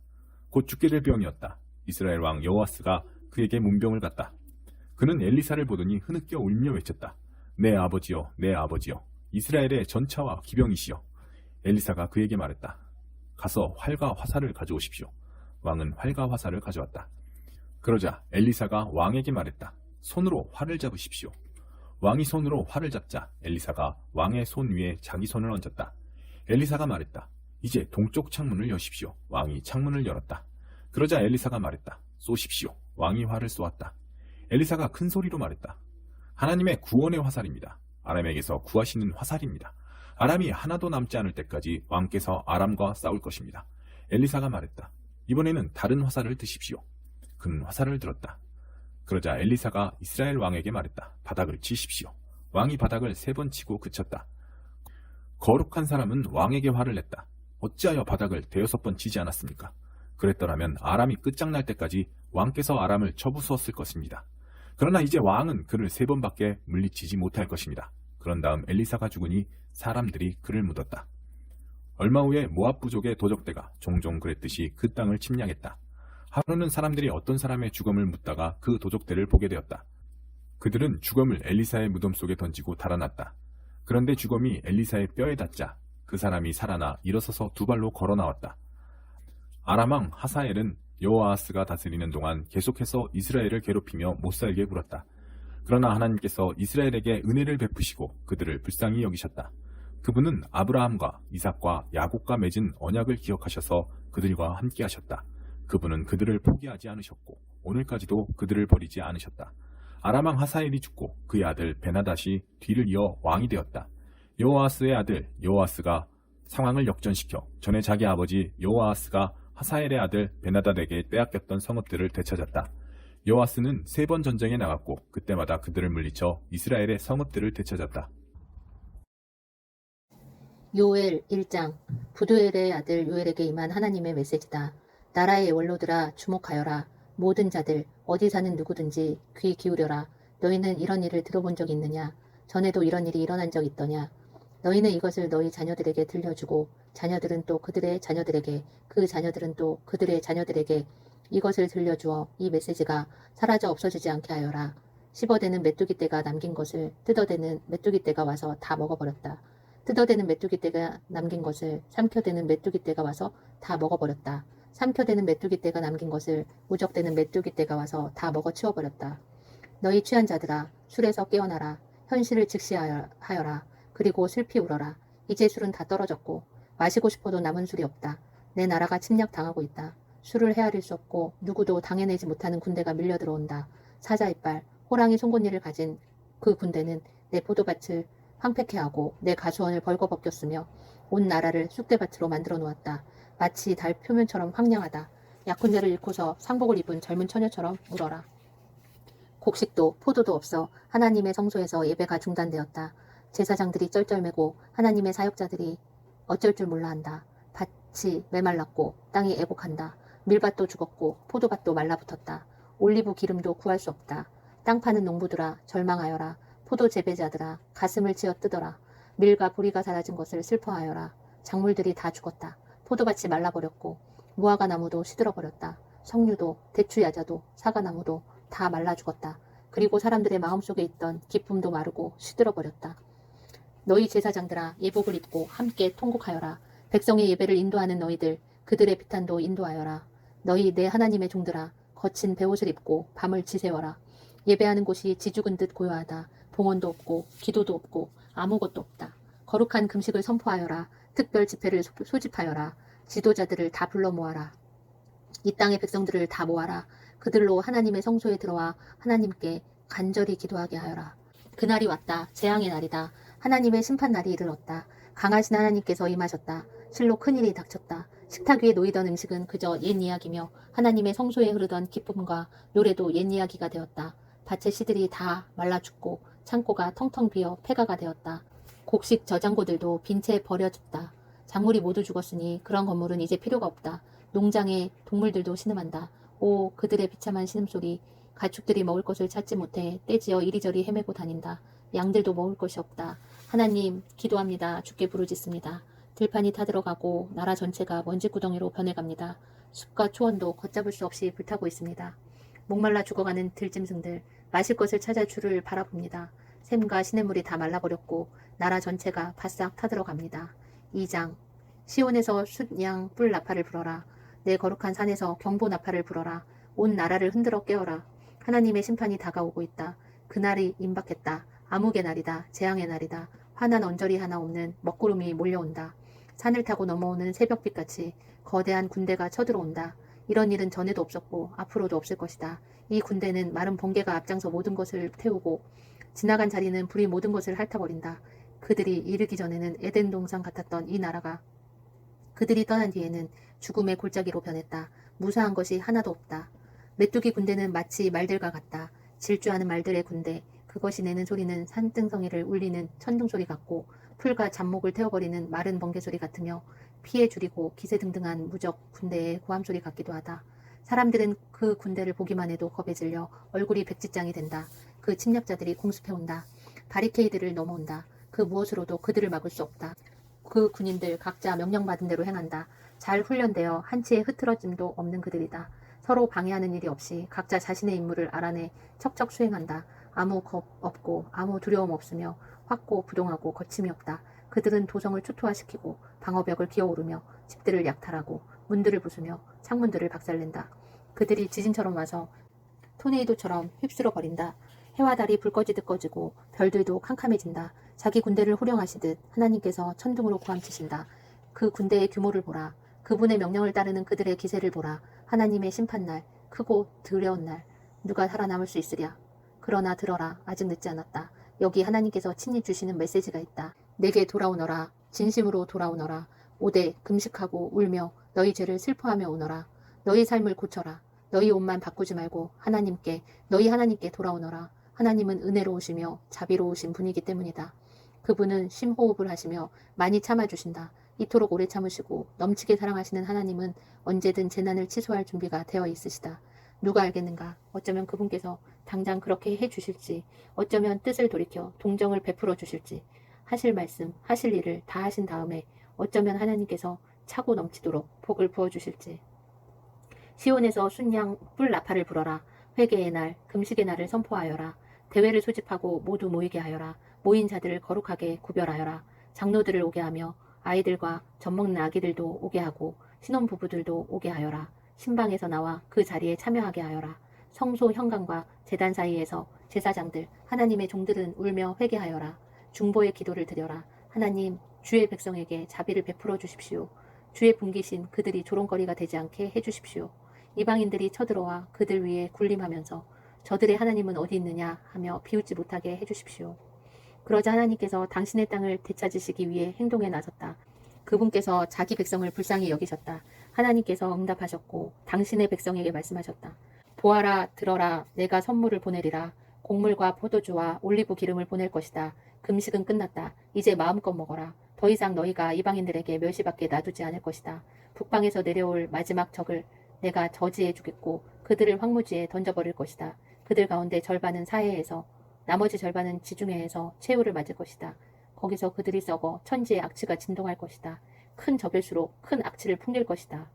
곧 죽게 될 병이었다. 이스라엘 왕 여호아스가 그에게 문병을 갔다. 그는 엘리사를 보더니 흐느껴 울며 외쳤다. 내 아버지여, 내 아버지여, 이스라엘의 전차와 기병이시여. 엘리사가 그에게 말했다. 가서 활과 화살을 가져오십시오. 왕은 활과 화살을 가져왔다. 그러자 엘리사가 왕에게 말했다. 손으로 활을 잡으십시오. 왕이 손으로 활을 잡자 엘리사가 왕의 손 위에 자기 손을 얹었다. 엘리사가 말했다. 이제 동쪽 창문을 여십시오. 왕이 창문을 열었다. 그러자 엘리사가 말했다. 쏘십시오. 왕이 활을 쏘았다. 엘리사가 큰 소리로 말했다. 하나님의 구원의 화살입니다. 아람에게서 구하시는 화살입니다. 아람이 하나도 남지 않을 때까지 왕께서 아람과 싸울 것입니다. 엘리사가 말했다. 이번에는 다른 화살을 드십시오. 그는 화살을 들었다. 그러자 엘리사가 이스라엘 왕에게 말했다. 바닥을 치십시오. 왕이 바닥을 3번 치고 그쳤다. 거룩한 사람은 왕에게 화를 냈다. 어찌하여 바닥을 5번 치지 않았습니까? 그랬더라면 아람이 끝장날 때까지 왕께서 아람을 쳐부수었을 것입니다. 그러나 이제 왕은 그를 3번밖에 물리치지 못할 것입니다. 그런 다음 엘리사가 죽으니 사람들이 그를 묻었다. 얼마 후에 모압 부족의 도적대가 종종 그랬듯이 그 땅을 침략했다. 하루는 사람들이 어떤 사람의 죽음을 묻다가 그 도적대를 보게 되었다. 그들은 주검을 엘리사의 무덤 속에 던지고 달아났다. 그런데 주검이 엘리사의 뼈에 닿자 그 사람이 살아나 일어서서 2발로 걸어 나왔다. 아람 왕 하사엘은 여호아하스가 다스리는 동안 계속해서 이스라엘을 괴롭히며 못살게 굴었다. 그러나 하나님께서 이스라엘에게 은혜를 베푸시고 그들을 불쌍히 여기셨다. 그분은 아브라함과 이삭과 야곱과 맺은 언약을 기억하셔서 그들과 함께 하셨다. 그분은 그들을 포기하지 않으셨고 오늘까지도 그들을 버리지 않으셨다. 아람 왕 하사엘이 죽고 그의 아들 베나닷이 뒤를 이어 왕이 되었다. 여호아스의 아들 여호아스가 상황을 역전시켜 전에 자기 아버지 여호아스가 하사엘의 아들 베나닷에게 빼앗겼던 성읍들을 되찾았다. 여호아스는 3번 전쟁에 나갔고 그때마다 그들을 물리쳐 이스라엘의 성읍들을 되찾았다. 요엘 1장. 부두엘의 아들 요엘에게 임한 하나님의 메시지다. 나라의 원로들아 주목하여라. 모든 자들 어디 사는 누구든지 귀 기울여라. 너희는 이런 일을 들어본 적 있느냐? 전에도 이런 일이 일어난 적 있더냐? 너희는 이것을 너희 자녀들에게 들려주고 자녀들은 또 그들의 자녀들에게 그 자녀들은 또 그들의 자녀들에게 이것을 들려주어 이 메시지가 사라져 없어지지 않게 하여라. 씹어대는 메뚜기 떼가 남긴 것을 뜯어대는 메뚜기 떼가 와서 다 먹어버렸다. 뜯어대는 메뚜기 떼가 남긴 것을 삼켜대는 메뚜기 떼가 와서 다 먹어버렸다. 삼켜대는 메뚜기 떼가 남긴 것을 우적대는 메뚜기 떼가 와서 다 먹어치워버렸다. 너희 취한 자들아 술에서 깨어나라. 현실을 직시하여라. 그리고 슬피 울어라. 이제 술은 다 떨어졌고 마시고 싶어도 남은 술이 없다. 내 나라가 침략당하고 있다. 술을 헤아릴 수 없고 누구도 당해내지 못하는 군대가 밀려 들어온다. 사자 이빨, 호랑이 송곳니를 가진 그 군대는 내 포도밭을 황폐케 하고 내 가수원을 벌거벗겼으며 온 나라를 쑥대밭으로 만들어 놓았다. 마치 달 표면처럼 황량하다. 약혼자를 잃고서 상복을 입은 젊은 처녀처럼 울어라. 곡식도 포도도 없어 하나님의 성소에서 예배가 중단되었다. 제사장들이 쩔쩔매고 하나님의 사역자들이 어쩔 줄 몰라 한다. 밭이 메말랐고 땅이 애곡한다. 밀밭도 죽었고 포도밭도 말라붙었다. 올리브 기름도 구할 수 없다. 땅 파는 농부들아 절망하여라. 포도 재배자들아 가슴을 치어 뜯어라. 밀과 보리가 사라진 것을 슬퍼하여라. 작물들이 다 죽었다. 포도밭이 말라버렸고 무화과 나무도 시들어버렸다. 석류도 대추야자도 사과나무도 다 말라 죽었다. 그리고 사람들의 마음속에 있던 기쁨도 마르고 시들어버렸다. 너희 제사장들아 예복을 입고 함께 통곡하여라. 백성의 예배를 인도하는 너희들 그들의 비탄도 인도하여라. 너희 내 하나님의 종들아 거친 베옷을 입고 밤을 지새워라. 예배하는 곳이 지죽은 듯 고요하다. 봉헌도 없고 기도도 없고 아무것도 없다. 거룩한 금식을 선포하여라. 특별 집회를 소집하여라. 지도자들을 다 불러 모아라. 이 땅의 백성들을 다 모아라. 그들로 하나님의 성소에 들어와 하나님께 간절히 기도하게 하여라. 그날이 왔다. 재앙의 날이다. 하나님의 심판 날이 이르렀다. 강하신 하나님께서 임하셨다. 실로 큰일이 닥쳤다. 식탁 위에 놓이던 음식은 그저 옛 이야기며 하나님의 성소에 흐르던 기쁨과 노래도 옛 이야기가 되었다. 밭의 씨들이 다 말라 죽고 창고가 텅텅 비어 폐가가 되었다. 곡식 저장고들도 빈 채 버려졌다. 작물이 모두 죽었으니 그런 건물은 이제 필요가 없다. 농장의 동물들도 신음한다. 오, 그들의 비참한 신음소리. 가축들이 먹을 것을 찾지 못해 떼지어 이리저리 헤매고 다닌다. 양들도 먹을 것이 없다. 하나님, 기도합니다. 주께 부르짖습니다. 들판이 타들어가고 나라 전체가 먼지구덩이로 변해갑니다. 숲과 초원도 걷잡을 수 없이 불타고 있습니다. 목말라 죽어가는 들짐승들, 마실 것을 찾아 주를 바라봅니다. 샘과 시냇물이 다 말라버렸고 나라 전체가 바싹 타들어갑니다. 2장 시온에서 숫양 뿔 나팔을 불어라. 내 거룩한 산에서 경보 나팔을 불어라. 온 나라를 흔들어 깨워라. 하나님의 심판이 다가오고 있다. 그날이 임박했다. 암흑의 날이다. 재앙의 날이다. 환한 언저리 하나 없는 먹구름이 몰려온다. 산을 타고 넘어오는 새벽빛같이 거대한 군대가 쳐들어온다. 이런 일은 전에도 없었고 앞으로도 없을 것이다. 이 군대는 마른 번개가 앞장서 모든 것을 태우고 지나간 자리는 불이 모든 것을 핥아버린다. 그들이 이르기 전에는 에덴 동산 같았던 이 나라가 그들이 떠난 뒤에는 죽음의 골짜기로 변했다. 무사한 것이 하나도 없다. 메뚜기 군대는 마치 말들과 같다. 질주하는 말들의 군대. 그것이 내는 소리는 산등성이를 울리는 천둥소리 같고 풀과 잡목을 태워버리는 마른 번개소리 같으며 피해 줄이고 기세등등한 무적 군대의 고함소리 같기도 하다. 사람들은 그 군대를 보기만 해도 겁에 질려 얼굴이 백지장이 된다. 그 침략자들이 공습해온다. 바리케이드를 넘어온다. 그 무엇으로도 그들을 막을 수 없다. 그 군인들 각자 명령받은 대로 행한다. 잘 훈련되어 한치의 흐트러짐도 없는 그들이다. 서로 방해하는 일이 없이 각자 자신의 임무를 알아내 척척 수행한다. 아무 겁 없고 아무 두려움 없으며 확고 부동하고 거침이 없다. 그들은 도성을 초토화시키고 방어벽을 기어오르며 집들을 약탈하고 문들을 부수며 창문들을 박살낸다. 그들이 지진처럼 와서 토네이도처럼 휩쓸어 버린다. 해와 달이 불 꺼지듯 꺼지고 별들도 캄캄해진다. 자기 군대를 호령하시듯 하나님께서 천둥으로 고함치신다. 그 군대의 규모를 보라. 그분의 명령을 따르는 그들의 기세를 보라. 하나님의 심판날, 크고 두려운 날, 누가 살아남을 수 있으랴. 그러나 들어라. 아직 늦지 않았다. 여기 하나님께서 친히 주시는 메시지가 있다. 내게 돌아오너라. 진심으로 돌아오너라. 오되 금식하고 울며 너희 죄를 슬퍼하며 오너라. 너희 삶을 고쳐라. 너희 옷만 바꾸지 말고 너희 하나님께 돌아오너라. 하나님은 은혜로우시며 자비로우신 분이기 때문이다. 그분은 심호흡을 하시며 많이 참아주신다. 이토록 오래 참으시고 넘치게 사랑하시는 하나님은 언제든 재난을 취소할 준비가 되어 있으시다. 누가 알겠는가? 어쩌면 그분께서 당장 그렇게 해주실지, 어쩌면 뜻을 돌이켜 동정을 베풀어 주실지, 하실 말씀, 하실 일을 다 하신 다음에 어쩌면 하나님께서 차고 넘치도록 복을 부어주실지. 시온에서 순양 뿔 나팔을 불어라. 회개의 날, 금식의 날을 선포하여라. 대회를 소집하고 모두 모이게 하여라. 모인 자들을 거룩하게 구별하여라. 장로들을 오게 하며 아이들과 젖먹는 아기들도 오게 하고 신혼부부들도 오게 하여라. 신방에서 나와 그 자리에 참여하게 하여라. 성소 현관과 제단 사이에서 제사장들, 하나님의 종들은 울며 회개하여라. 중보의 기도를 드려라. 하나님, 주의 백성에게 자비를 베풀어 주십시오. 주의 분기신 그들이 조롱거리가 되지 않게 해주십시오. 이방인들이 쳐들어와 그들 위에 군림하면서 저들의 하나님은 어디 있느냐 하며 비웃지 못하게 해주십시오. 그러자 하나님께서 당신의 땅을 되찾으시기 위해 행동에 나섰다. 그분께서 자기 백성을 불쌍히 여기셨다. 하나님께서 응답하셨고 당신의 백성에게 말씀하셨다. 보아라, 들어라, 내가 선물을 보내리라. 곡물과 포도주와 올리브 기름을 보낼 것이다. 금식은 끝났다. 이제 마음껏 먹어라. 더 이상 너희가 이방인들에게 멸시받게 놔두지 않을 것이다. 북방에서 내려올 마지막 적을 내가 저지해 주겠고 그들을 황무지에 던져버릴 것이다. 그들 가운데 절반은 사해에서 나머지 절반은 지중해에서 최후를 맞을 것이다. 거기서 그들이 썩어 천지의 악취가 진동할 것이다. 큰 적일수록 큰 악취를 풍길 것이다.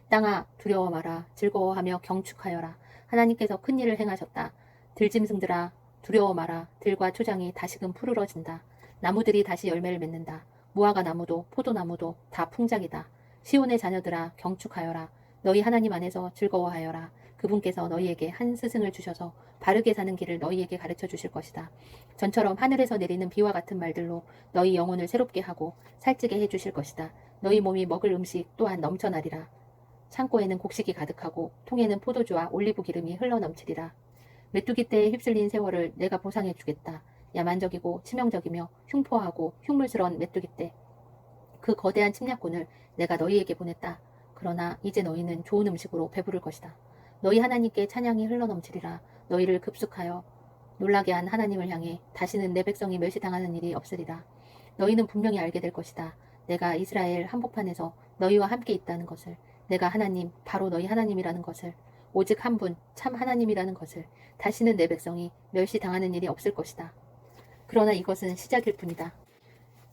땅아, 두려워 마라. 즐거워하며 경축하여라. 하나님께서 큰 일을 행하셨다. 들짐승들아, 두려워 마라. 들과 초장이 다시금 푸르러진다. 나무들이 다시 열매를 맺는다. 무화과 나무도 포도나무도 다 풍작이다. 시온의 자녀들아, 경축하여라. 너희 하나님 안에서 즐거워하여라. 그분께서 너희에게 한 스승을 주셔서 바르게 사는 길을 너희에게 가르쳐 주실 것이다. 전처럼 하늘에서 내리는 비와 같은 말들로 너희 영혼을 새롭게 하고 살찌게 해 주실 것이다. 너희 몸이 먹을 음식 또한 넘쳐나리라. 창고에는 곡식이 가득하고 통에는 포도주와 올리브 기름이 흘러넘치리라. 메뚜기 떼에 휩쓸린 세월을 내가 보상해 주겠다. 야만적이고 치명적이며 흉포하고 흉물스러운 메뚜기 떼. 그 거대한 침략군을 내가 너희에게 보냈다. 그러나 이제 너희는 좋은 음식으로 배부를 것이다. 너희 하나님께 찬양이 흘러넘치리라. 너희를 급속하여 놀라게 한 하나님을 향해 다시는 내 백성이 멸시당하는 일이 없으리라. 너희는 분명히 알게 될 것이다. 내가 이스라엘 한복판에서 너희와 함께 있다는 것을, 내가 하나님, 바로 너희 하나님이라는 것을, 오직 한 분, 참 하나님이라는 것을, 다시는 내 백성이 멸시당하는 일이 없을 것이다. 그러나 이것은 시작일 뿐이다.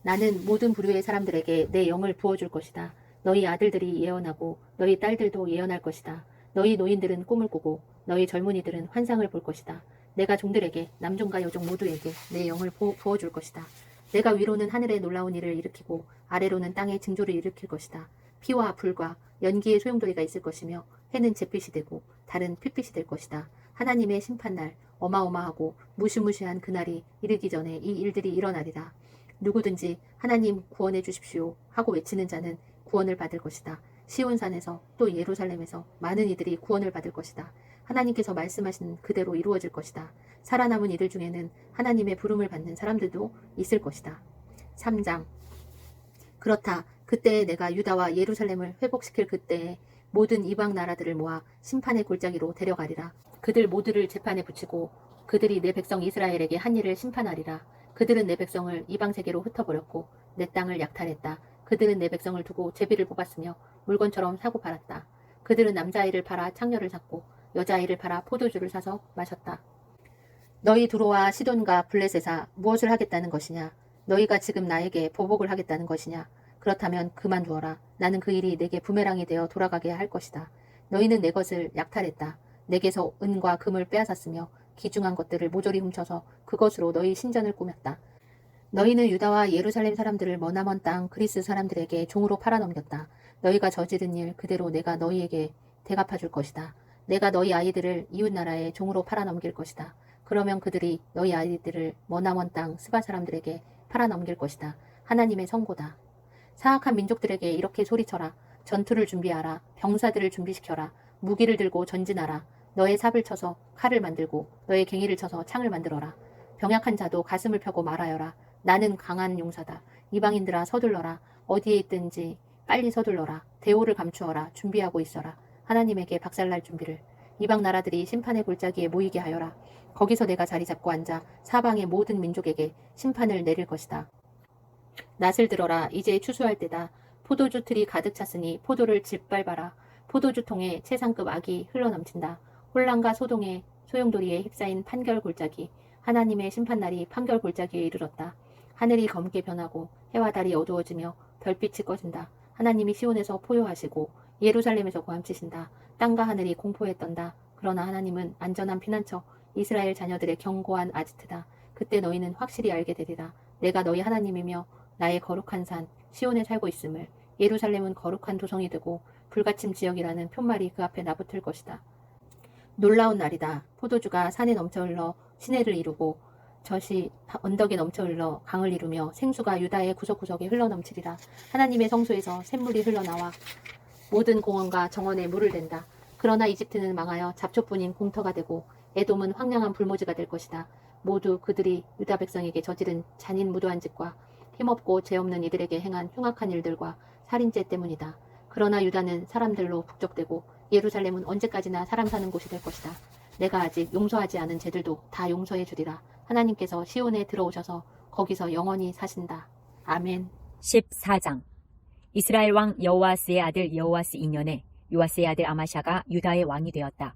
나는 모든 부류의 사람들에게 내 영을 부어줄 것이다. 너희 아들들이 예언하고 너희 딸들도 예언할 것이다. 너희 노인들은 꿈을 꾸고 너희 젊은이들은 환상을 볼 것이다. 내가 종들에게 남종과 여종 모두에게 내 영을 부어줄 것이다. 내가 위로는 하늘에 놀라운 일을 일으키고 아래로는 땅에 징조를 일으킬 것이다. 피와 불과 연기의 소용돌이가 있을 것이며 해는 잿빛이 되고 달은 핏빛이 될 것이다. 하나님의 심판날, 어마어마하고 무시무시한 그날이 이르기 전에 이 일들이 일어나리라. 누구든지 하나님 구원해 주십시오 하고 외치는 자는 구원을 받을 것이다. 시온산에서 또 예루살렘에서 많은 이들이 구원을 받을 것이다. 하나님께서 말씀하신 그대로 이루어질 것이다. 살아남은 이들 중에는 하나님의 부름을 받는 사람들도 있을 것이다. 3장. 그렇다. 그때에 내가 유다와 예루살렘을 회복시킬 그때에 모든 이방 나라들을 모아 심판의 골짜기로 데려가리라. 그들 모두를 재판에 붙이고 그들이 내 백성 이스라엘에게 한 일을 심판하리라. 그들은 내 백성을 이방 세계로 흩어버렸고 내 땅을 약탈했다. 그들은 내 백성을 두고 제비를 뽑았으며 물건처럼 사고 팔았다. 그들은 남자아이를 팔아 창녀를 샀고 여자아이를 팔아 포도주를 사서 마셨다. 너희 두로와 시돈과 블레셋아, 무엇을 하겠다는 것이냐? 너희가 지금 나에게 보복을 하겠다는 것이냐? 그렇다면 그만두어라. 나는 그 일이 내게 부메랑이 되어 돌아가게 할 것이다. 너희는 내 것을 약탈했다. 내게서 은과 금을 빼앗았으며 귀중한 것들을 모조리 훔쳐서 그것으로 너희 신전을 꾸몄다. 너희는 유다와 예루살렘 사람들을 머나먼 땅 그리스 사람들에게 종으로 팔아넘겼다. 너희가 저지른 일 그대로 내가 너희에게 대갚아 줄 것이다. 내가 너희 아이들을 이웃 나라에 종으로 팔아넘길 것이다. 그러면 그들이 너희 아이들을 머나먼 땅 스바 사람들에게 팔아넘길 것이다. 하나님의 선고다. 사악한 민족들에게 이렇게 소리쳐라. 전투를 준비하라. 병사들을 준비시켜라. 무기를 들고 전진하라. 너의 삽을 쳐서 칼을 만들고 너의 갱이를 쳐서 창을 만들어라. 병약한 자도 가슴을 펴고 말하여라. 나는 강한 용사다. 이방인들아 서둘러라. 어디에 있든지 빨리 서둘러라. 대오를 감추어라. 준비하고 있어라. 하나님에게 박살날 준비를. 이방 나라들이 심판의 골짜기에 모이게 하여라. 거기서 내가 자리 잡고 앉아 사방의 모든 민족에게 심판을 내릴 것이다. 낫을 들어라. 이제 추수할 때다. 포도주 틀이 가득 찼으니 포도를 짓밟아라. 포도주통에 최상급 악이 흘러넘친다. 혼란과 소동에 소용돌이에 휩싸인 판결 골짜기. 하나님의 심판날이 판결 골짜기에 이르렀다. 하늘이 검게 변하고 해와 달이 어두워지며 별빛이 꺼진다. 하나님이 시온에서 포효하시고 예루살렘에서 고함치신다. 땅과 하늘이 공포에 떤다. 그러나 하나님은 안전한 피난처, 이스라엘 자녀들의 견고한 아지트다. 그때 너희는 확실히 알게 되리라. 내가 너희 하나님이며 나의 거룩한 산 시온에 살고 있음을. 예루살렘은 거룩한 도성이 되고 불가침 지역이라는 푯말이 그 앞에 나붙을 것이다. 놀라운 날이다. 포도주가 산에 넘쳐 흘러 시내를 이루고 젖이 언덕에 넘쳐 흘러 강을 이루며 생수가 유다의 구석구석에 흘러넘치리라. 하나님의 성소에서 샘물이 흘러나와 모든 공원과 정원에 물을 댄다. 그러나 이집트는 망하여 잡초뿐인 공터가 되고 에돔은 황량한 불모지가 될 것이다. 모두 그들이 유다 백성에게 저지른 잔인 무도한 짓과 힘없고 죄 없는 이들에게 행한 흉악한 일들과 살인죄 때문이다. 그러나 유다는 사람들로 북적대고 예루살렘은 언제까지나 사람 사는 곳이 될 것이다. 내가 아직 용서하지 않은 죄들도 다 용서해 주리라. 하나님께서 시온에 들어오셔서 거기서 영원히 사신다. 아멘. 14장. 이스라엘 왕 여호아스의 아들 여호아스 2년에 요아스의 아들 아마샤가 유다의 왕이 되었다.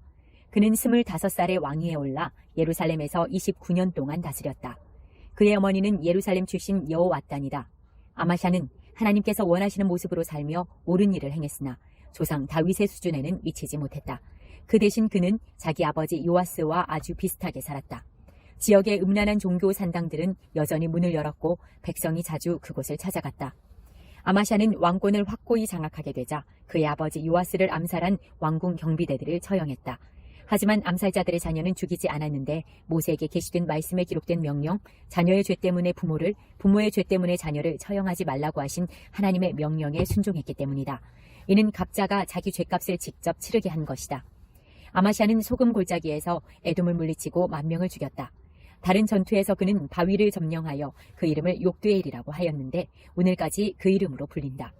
그는 25살에 왕위에 올라 예루살렘에서 29년 동안 다스렸다. 그의 어머니는 예루살렘 출신 여호와단이다. 아마샤는 하나님께서 원하시는 모습으로 살며 옳은 일을 행했으나 조상 다윗의 수준에는 미치지 못했다. 그 대신 그는 자기 아버지 요아스와 아주 비슷하게 살았다. 지역의 음란한 종교 산당들은 여전히 문을 열었고 백성이 자주 그곳을 찾아갔다. 아마샤는 왕권을 확고히 장악하게 되자 그의 아버지 요아스를 암살한 왕궁 경비대들을 처형했다. 하지만 암살자들의 자녀는 죽이지 않았는데 모세에게 계시된 말씀에 기록된 명령, 자녀의 죄 때문에 부모를, 부모의 죄 때문에 자녀를 처형하지 말라고 하신 하나님의 명령에 순종했기 때문이다. 이는 갑자가 자기 죄값을 직접 치르게 한 것이다. 아마샤는 소금 골짜기에서 에돔을 물리치고 10,000명을 죽였다. 다른 전투에서 그는 바위를 점령하여 그 이름을 욕두엘이라고 하였는데 오늘까지 그 이름으로 불린다.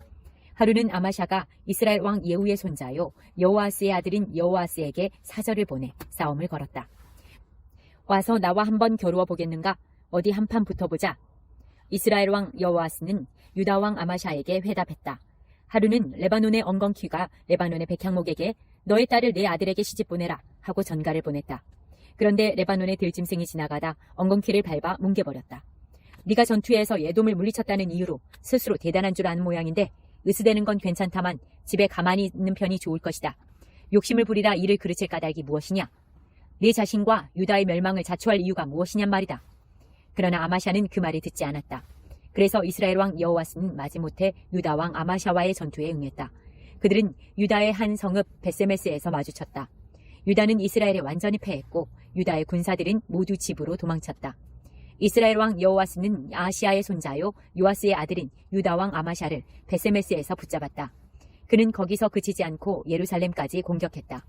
하루는 아마샤가 이스라엘 왕 예후의 손자요 여호아스의 아들인 여호아스에게 사절을 보내 싸움을 걸었다. 와서 나와 한번 겨루어 보겠는가? 어디 한판 붙어보자. 이스라엘 왕 여호아스는 유다 왕 아마샤에게 회답했다. 하루는 레바논의 엉겅퀴가 레바논의 백향목에게 너의 딸을 내 아들에게 시집 보내라 하고 전가를 보냈다. 그런데 레바논의 들짐승이 지나가다 엉겅퀴를 밟아 뭉개버렸다. 네가 전투에서 에돔을 물리쳤다는 이유로 스스로 대단한 줄 아는 모양인데 으스대는 건 괜찮다만 집에 가만히 있는 편이 좋을 것이다. 욕심을 부리다 이를 그르칠 까닭이 무엇이냐? 네 자신과 유다의 멸망을 자초할 이유가 무엇이냔 말이다. 그러나 아마샤는 그 말을 듣지 않았다. 그래서 이스라엘 왕 여호아스는 마지못해 유다 왕 아마샤와의 전투에 응했다. 그들은 유다의 한 성읍 베세메스에서 마주쳤다. 유다는 이스라엘에 완전히 패했고 유다의 군사들은 모두 집으로 도망쳤다. 이스라엘 왕 여호아스는 아하시아의 손자요 요아스의 아들인 유다 왕 아마샤를 베세메스에서 붙잡았다. 그는 거기서 그치지 않고 예루살렘까지 공격했다.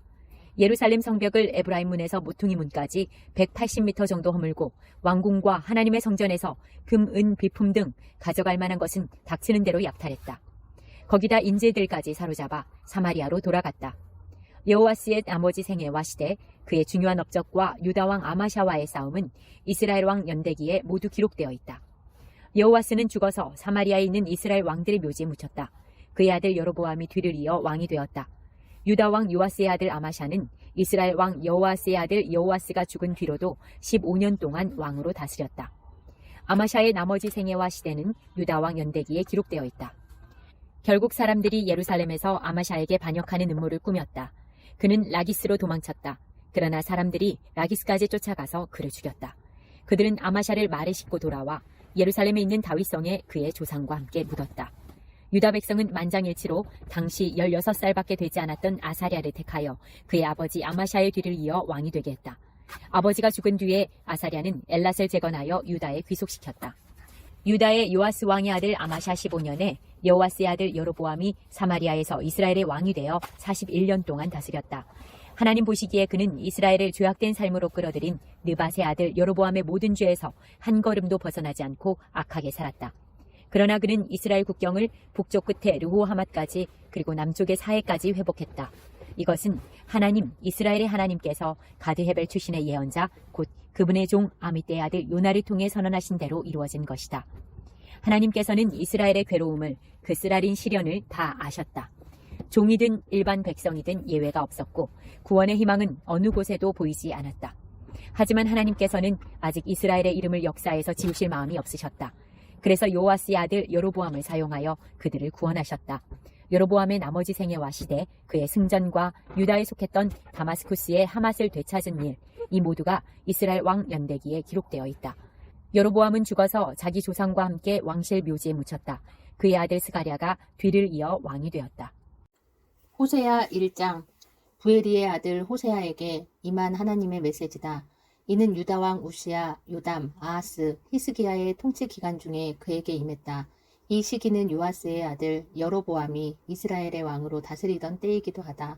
예루살렘 성벽을 에브라임 문에서 모퉁이 문까지 180m 정도 허물고 왕궁과 하나님의 성전에서 금, 은, 비품 등 가져갈 만한 것은 닥치는 대로 약탈했다. 거기다 인질들까지 사로잡아 사마리아로 돌아갔다. 여호아스의 나머지 생애와 시대, 그의 중요한 업적과 유다 왕 아마샤와의 싸움은 이스라엘 왕 연대기에 모두 기록되어 있다. 여호아스는 죽어서 사마리아에 있는 이스라엘 왕들의 묘지에 묻혔다. 그의 아들 여로보암이 뒤를 이어 왕이 되었다. 유다 왕 요아스의 아들 아마샤는 이스라엘 왕 여호아스의 아들 여호아스가 죽은 뒤로도 15년 동안 왕으로 다스렸다. 아마샤의 나머지 생애와 시대는 유다 왕 연대기에 기록되어 있다. 결국 사람들이 예루살렘에서 아마샤에게 반역하는 음모를 꾸몄다. 그는 라기스로 도망쳤다. 그러나 사람들이 라기스까지 쫓아가서 그를 죽였다. 그들은 아마샤를 말에 싣고 돌아와 예루살렘에 있는 다윗성에 그의 조상과 함께 묻었다. 유다 백성은 만장일치로 당시 16살밖에 되지 않았던 아사랴를 택하여 그의 아버지 아마샤의 뒤를 이어 왕이 되게 했다. 아버지가 죽은 뒤에 아사랴는 엘랏을 재건하여 유다에 귀속시켰다. 유다의 요아스 왕의 아들 아마샤 15년에 여호아스의 아들 여로보암이 사마리아에서 이스라엘의 왕이 되어 41년 동안 다스렸다. 하나님 보시기에 그는 이스라엘을 죄악된 삶으로 끌어들인 느밧의 아들 여로보암의 모든 죄에서 한 걸음도 벗어나지 않고 악하게 살았다. 그러나 그는 이스라엘 국경을 북쪽 끝에 르호하맛까지 그리고 남쪽의 사해까지 회복했다. 이것은 하나님, 이스라엘의 하나님께서 가드헤벨 출신의 예언자 곧 그분의 종 아미떼의 아들 요나를 통해 선언하신 대로 이루어진 것이다. 하나님께서는 이스라엘의 괴로움을, 그 쓰라린 시련을 다 아셨다. 종이든 일반 백성이든 예외가 없었고 구원의 희망은 어느 곳에도 보이지 않았다. 하지만 하나님께서는 아직 이스라엘의 이름을 역사에서 지우실 마음이 없으셨다. 그래서 요아스의 아들 여로보암을 사용하여 그들을 구원하셨다. 여로보암의 나머지 생애와 시대, 그의 승전과 유다에 속했던 다마스쿠스의 하맛을 되찾은 일, 이 모두가 이스라엘 왕 연대기에 기록되어 있다. 여로보암은 죽어서 자기 조상과 함께 왕실 묘지에 묻혔다. 그의 아들 스가랴가 뒤를 이어 왕이 되었다. 호세아 1장. 부에리의 아들 호세아에게 임한 하나님의 메시지다. 이는 유다 왕 우시야, 요담, 아하스, 히스기야의 통치 기간 중에 그에게 임했다. 이 시기는 요아스의 아들 여로보암이 이스라엘의 왕으로 다스리던 때이기도 하다.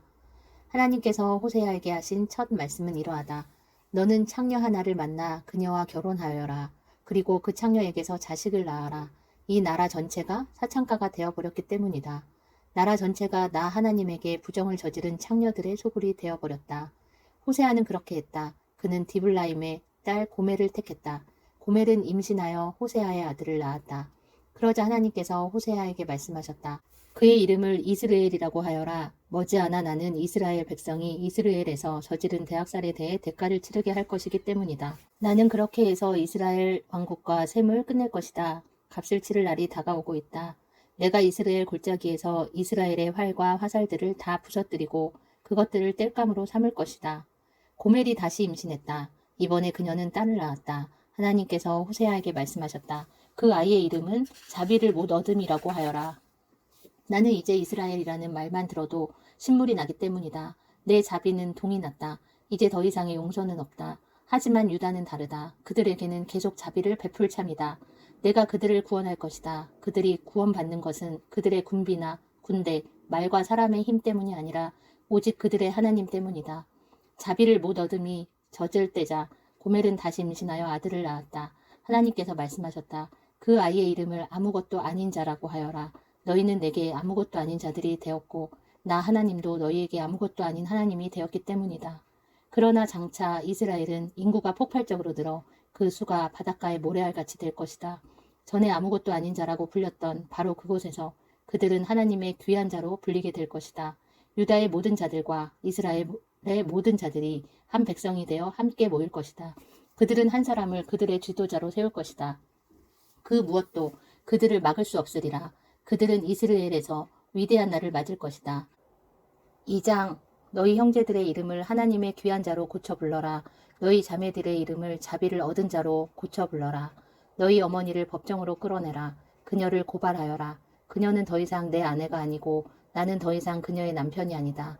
하나님께서 호세아에게 하신 첫 말씀은 이러하다. 너는 창녀 하나를 만나 그녀와 결혼하여라. 그리고 그 창녀에게서 자식을 낳아라. 이 나라 전체가 사창가가 되어버렸기 때문이다. 나라 전체가 나 하나님에게 부정을 저지른 창녀들의 소굴이 되어버렸다. 호세아는 그렇게 했다. 그는 디블라임의 딸 고멜을 택했다. 고멜은 임신하여 호세아의 아들을 낳았다. 그러자 하나님께서 호세아에게 말씀하셨다. 그의 이름을 이스르엘이라고 하여라. 머지않아 나는 이스라엘 백성이 이스라엘에서 저지른 대학살에 대해 대가를 치르게 할 것이기 때문이다. 나는 그렇게 해서 이스라엘 왕국과 셈을 끝낼 것이다. 값을 치를 날이 다가오고 있다. 내가 이스라엘 골짜기에서 이스라엘의 활과 화살들을 다 부서뜨리고 그것들을 땔감으로 삼을 것이다. 고멜이 다시 임신했다. 이번에 그녀는 딸을 낳았다. 하나님께서 호세아에게 말씀하셨다. 그 아이의 이름은 자비를 못 얻음이라고 하여라. 나는 이제 이스라엘이라는 말만 들어도 신물이 나기 때문이다. 내 자비는 동이 났다. 이제 더 이상의 용서는 없다. 하지만 유다는 다르다. 그들에게는 계속 자비를 베풀 참이다. 내가 그들을 구원할 것이다. 그들이 구원받는 것은 그들의 군비나 군대, 말과 사람의 힘 때문이 아니라 오직 그들의 하나님 때문이다. 자비를 못 얻음이 젖을 때자 고멜은 다시 임신하여 아들을 낳았다. 하나님께서 말씀하셨다. 그 아이의 이름을 아무것도 아닌 자라고 하여라. 너희는 내게 아무것도 아닌 자들이 되었고 나 하나님도 너희에게 아무것도 아닌 하나님이 되었기 때문이다. 그러나 장차 이스라엘은 인구가 폭발적으로 늘어 그 수가 바닷가의 모래알같이 될 것이다. 전에 아무것도 아닌 자라고 불렸던 바로 그곳에서 그들은 하나님의 귀한 자로 불리게 될 것이다. 유다의 모든 자들과 이스라엘의 모든 자들이 한 백성이 되어 함께 모일 것이다. 그들은 한 사람을 그들의 지도자로 세울 것이다. 그 무엇도 그들을 막을 수 없으리라. 그들은 이스라엘에서 위대한 날을 맞을 것이다. 2장 너희 형제들의 이름을 하나님의 귀한 자로 고쳐 불러라. 너희 자매들의 이름을 자비를 얻은 자로 고쳐 불러라. 너희 어머니를 법정으로 끌어내라. 그녀를 고발하여라. 그녀는 더 이상 내 아내가 아니고 나는 더 이상 그녀의 남편이 아니다.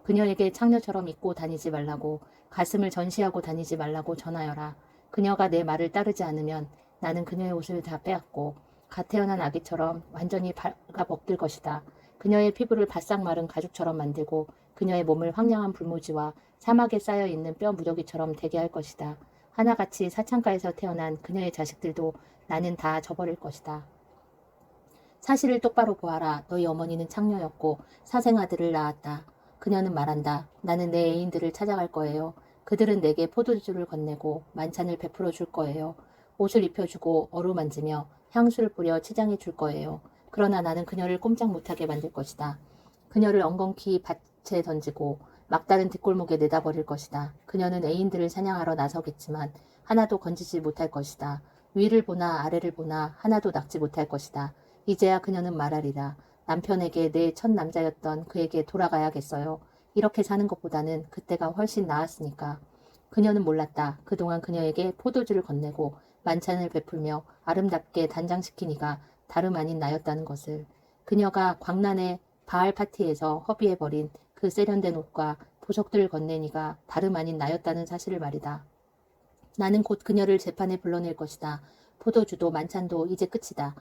그녀에게 창녀처럼 입고 다니지 말라고 가슴을 전시하고 다니지 말라고 전하여라. 그녀가 내 말을 따르지 않으면 나는 그녀의 옷을 다 빼앗고 갓 태어난 아기처럼 완전히 발가벗길 것이다. 그녀의 피부를 바싹 마른 가죽처럼 만들고 그녀의 몸을 황량한 불모지와 사막에 쌓여있는 뼈 무더기처럼 되게 할 것이다. 하나같이 사창가에서 태어난 그녀의 자식들도 나는 다 저버릴 것이다. 사실을 똑바로 보아라. 너희 어머니는 창녀였고 사생아들을 낳았다. 그녀는 말한다. 나는 내 애인들을 찾아갈 거예요. 그들은 내게 포도주를 건네고 만찬을 베풀어 줄 거예요. 옷을 입혀주고 어루만지며 향수를 뿌려 치장해 줄 거예요. 그러나 나는 그녀를 꼼짝 못하게 만들 것이다. 그녀를 엉겅퀴 밭에 던지고 막다른 뒷골목에 내다버릴 것이다. 그녀는 애인들을 사냥하러 나서겠지만 하나도 건지지 못할 것이다. 위를 보나 아래를 보나 하나도 낚지 못할 것이다. 이제야 그녀는 말하리라. 남편에게 내 첫 남자였던 그에게 돌아가야겠어요. 이렇게 사는 것보다는 그때가 훨씬 나았으니까. 그녀는 몰랐다. 그동안 그녀에게 포도주를 건네고 만찬을 베풀며 아름답게 단장시킨 이가 다름 아닌 나였다는 것을. 그녀가 광란의 바알 파티에서 허비해버린 그 세련된 옷과 보석들을 건넨 이가 다름 아닌 나였다는 사실을 말이다. 나는 곧 그녀를 재판에 불러낼 것이다. 포도주도 만찬도 이제 끝이다.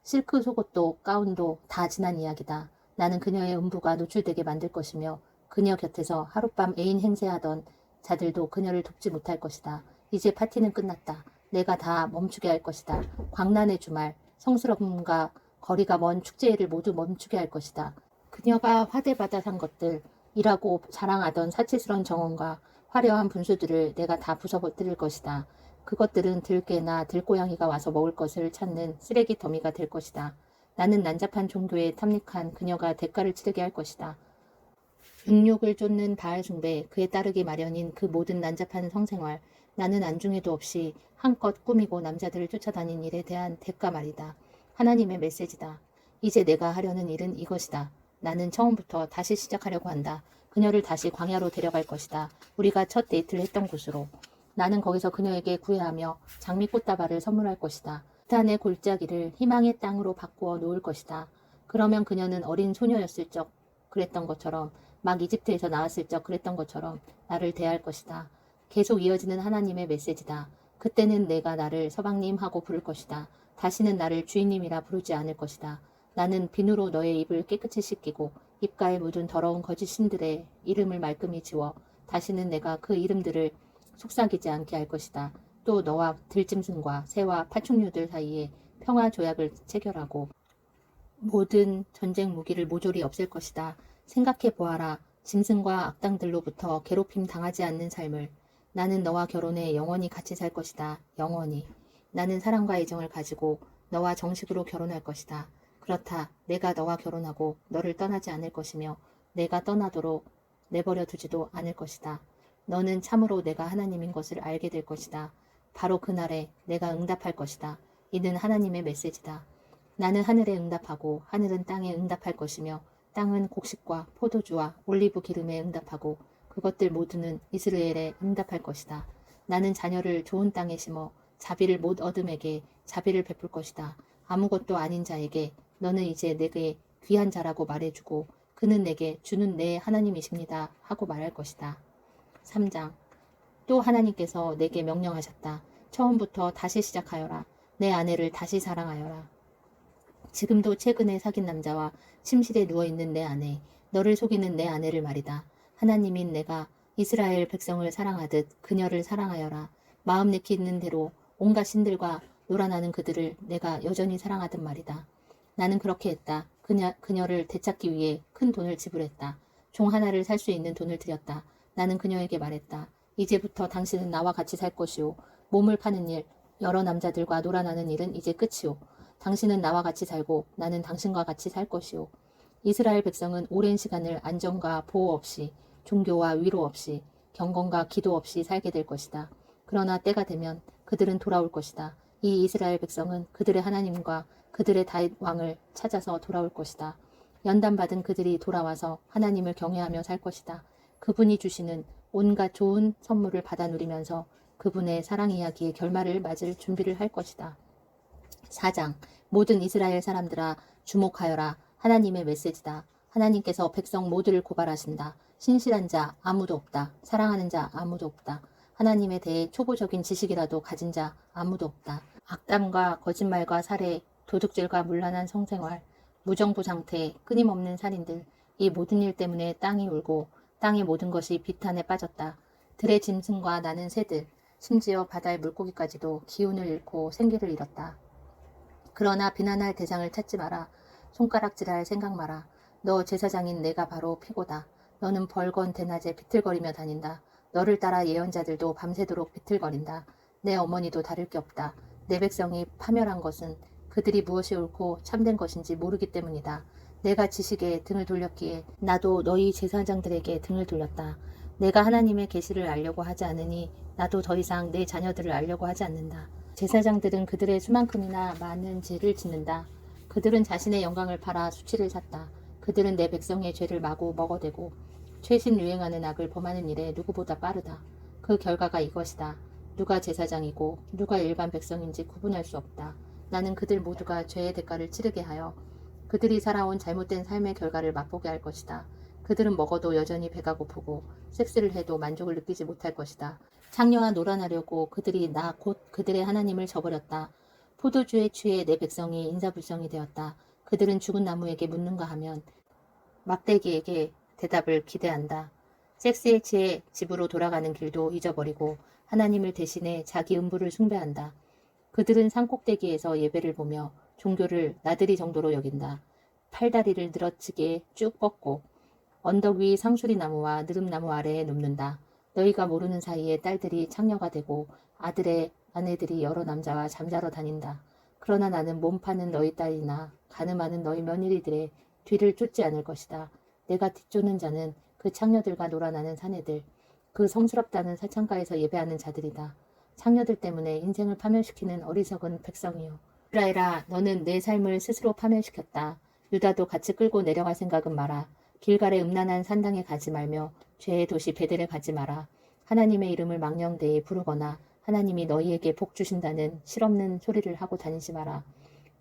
실크 속옷도 가운도 다 지난 이야기다. 나는 그녀의 음부가 노출되게 만들 것이며 그녀 곁에서 하룻밤 애인 행세하던 자들도 그녀를 돕지 못할 것이다. 이제 파티는 끝났다. 내가 다 멈추게 할 것이다. 광란의 주말, 성스러움과 거리가 먼 축제일을 모두 멈추게 할 것이다. 그녀가 화대받아 산 것들이라고 자랑하던 사치스러운 정원과 화려한 분수들을 내가 다 부숴버릴 것이다. 그것들은 들개나 들고양이가 와서 먹을 것을 찾는 쓰레기 더미가 될 것이다. 나는 난잡한 종교에 탐닉한 그녀가 대가를 치르게 할 것이다. 육육을 쫓는 바알 숭배, 그에 따르기 마련인 그 모든 난잡한 성생활, 나는 안중에도 없이 한껏 꾸미고 남자들을 쫓아다닌 일에 대한 대가 말이다. 하나님의 메시지다. 이제 내가 하려는 일은 이것이다. 나는 처음부터 다시 시작하려고 한다. 그녀를 다시 광야로 데려갈 것이다. 우리가 첫 데이트를 했던 곳으로. 나는 거기서 그녀에게 구애하며 장미꽃다발을 선물할 것이다. 부탄의 골짜기를 희망의 땅으로 바꾸어 놓을 것이다. 그러면 그녀는 어린 소녀였을 적 그랬던 것처럼, 막 이집트에서 나왔을 적 그랬던 것처럼 나를 대할 것이다. 계속 이어지는 하나님의 메시지다. 그때는 내가 나를 서방님 하고 부를 것이다. 다시는 나를 주인님이라 부르지 않을 것이다. 나는 비누로 너의 입을 깨끗이 씻기고 입가에 묻은 더러운 거짓 신들의 이름을 말끔히 지워 다시는 내가 그 이름들을 속삭이지 않게 할 것이다. 또 너와 들짐승과 새와 파충류들 사이에 평화 조약을 체결하고 모든 전쟁 무기를 모조리 없앨 것이다. 생각해 보아라. 짐승과 악당들로부터 괴롭힘 당하지 않는 삶을. 나는 너와 결혼해 영원히 같이 살 것이다. 영원히. 나는 사랑과 애정을 가지고 너와 정식으로 결혼할 것이다. 그렇다. 내가 너와 결혼하고 너를 떠나지 않을 것이며 내가 떠나도록 내버려 두지도 않을 것이다. 너는 참으로 내가 하나님인 것을 알게 될 것이다. 바로 그날에 내가 응답할 것이다. 이는 하나님의 메시지다. 나는 하늘에 응답하고 하늘은 땅에 응답할 것이며 땅은 곡식과 포도주와 올리브 기름에 응답하고 그것들 모두는 이스라엘에 응답할 것이다. 나는 자녀를 좋은 땅에 심어 자비를 못 얻음에게 자비를 베풀 것이다. 아무것도 아닌 자에게 너는 이제 내게 귀한 자라고 말해주고 그는 내게 주는 내 하나님이십니다 하고 말할 것이다. 3장. 또 하나님께서 내게 명령하셨다. 처음부터 다시 시작하여라. 내 아내를 다시 사랑하여라. 지금도 최근에 사귄 남자와 침실에 누워있는 내 아내, 너를 속이는 내 아내를 말이다. 하나님인 내가 이스라엘 백성을 사랑하듯 그녀를 사랑하여라. 마음 내키는 대로 온갖 신들과 놀아나는 그들을 내가 여전히 사랑하듯 말이다. 나는 그렇게 했다. 그녀를 되찾기 위해 큰 돈을 지불했다. 종 하나를 살 수 있는 돈을 들였다. 나는 그녀에게 말했다. 이제부터 당신은 나와 같이 살 것이오. 몸을 파는 일, 여러 남자들과 놀아나는 일은 이제 끝이오. 당신은 나와 같이 살고 나는 당신과 같이 살 것이오. 이스라엘 백성은 오랜 시간을 안정과 보호 없이, 종교와 위로 없이, 경건과 기도 없이 살게 될 것이다. 그러나 때가 되면 그들은 돌아올 것이다. 이 이스라엘 백성은 그들의 하나님과 그들의 다윗 왕을 찾아서 돌아올 것이다. 연단받은 그들이 돌아와서 하나님을 경외하며 살 것이다. 그분이 주시는 온갖 좋은 선물을 받아 누리면서 그분의 사랑 이야기의 결말을 맞을 준비를 할 것이다. 4장. 모든 이스라엘 사람들아 주목하여라. 하나님의 메시지다. 하나님께서 백성 모두를 고발하신다. 신실한 자 아무도 없다. 사랑하는 자 아무도 없다. 하나님에 대해 초보적인 지식이라도 가진 자 아무도 없다. 악담과 거짓말과 살해, 도둑질과 문란한 성생활, 무정부 상태, 끊임없는 살인들, 이 모든 일 때문에 땅이 울고 땅의 모든 것이 비탄에 빠졌다. 들의 짐승과 나는 새들, 심지어 바다의 물고기까지도 기운을 잃고 생기를 잃었다. 그러나 비난할 대상을 찾지 마라. 손가락질할 생각 마라. 너 제사장인 내가 바로 피고다. 너는 벌건 대낮에 비틀거리며 다닌다. 너를 따라 예언자들도 밤새도록 비틀거린다. 내 어머니도 다를 게 없다. 내 백성이 파멸한 것은 그들이 무엇이 옳고 참된 것인지 모르기 때문이다. 내가 지식에 등을 돌렸기에 나도 너희 제사장들에게 등을 돌렸다. 내가 하나님의 계시를 알려고 하지 않으니 나도 더 이상 내 자녀들을 알려고 하지 않는다. 제사장들은 그들의 수만큼이나 많은 죄를 짓는다. 그들은 자신의 영광을 팔아 수치를 샀다. 그들은 내 백성의 죄를 마구 먹어대고 최신 유행하는 악을 범하는 일에 누구보다 빠르다. 그 결과가 이것이다. 누가 제사장이고 누가 일반 백성인지 구분할 수 없다. 나는 그들 모두가 죄의 대가를 치르게 하여 그들이 살아온 잘못된 삶의 결과를 맛보게 할 것이다. 그들은 먹어도 여전히 배가 고프고 섹스를 해도 만족을 느끼지 못할 것이다. 창녀와 놀아나려고 그들이 나 곧 그들의 하나님을 저버렸다. 포도주에 취해 내 백성이 인사불성이 되었다. 그들은 죽은 나무에게 묻는가 하면 막대기에게 대답을 기대한다. 섹스에 취해 집으로 돌아가는 길도 잊어버리고 하나님을 대신해 자기 음부를 숭배한다. 그들은 산꼭대기에서 예배를 보며 종교를 나들이 정도로 여긴다. 팔다리를 늘어지게 쭉 뻗고 언덕 위 상수리 나무와 느릅나무 아래에 눕는다. 너희가 모르는 사이에 딸들이 창녀가 되고 아들의 아내들이 여러 남자와 잠자러 다닌다. 그러나 나는 몸 파는 너희 딸이나 가늠하는 너희 며느리들의 뒤를 쫓지 않을 것이다. 내가 뒤쫓는 자는 그 창녀들과 놀아나는 사내들, 그 성스럽다는 사창가에서 예배하는 자들이다. 창녀들 때문에 인생을 파멸시키는 어리석은 백성이요. 이스라엘아, 너는 내 삶을 스스로 파멸시켰다. 유다도 같이 끌고 내려갈 생각은 마라. 길갈의 음란한 산당에 가지 말며 죄의 도시 베델에 가지 마라. 하나님의 이름을 망령되이 부르거나 하나님이 너희에게 복 주신다는 실없는 소리를 하고 다니지 마라.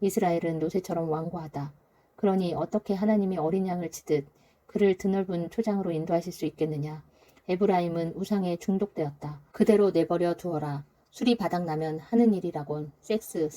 이스라엘은 노새처럼 완고하다. 그러니 어떻게 하나님이 어린 양을 치듯 그를 드넓은 초장으로 인도하실 수 있겠느냐. 에브라임은 우상에 중독되었다. 그대로 내버려 두어라. 술이 바닥나면 하는 일이라곤 섹스,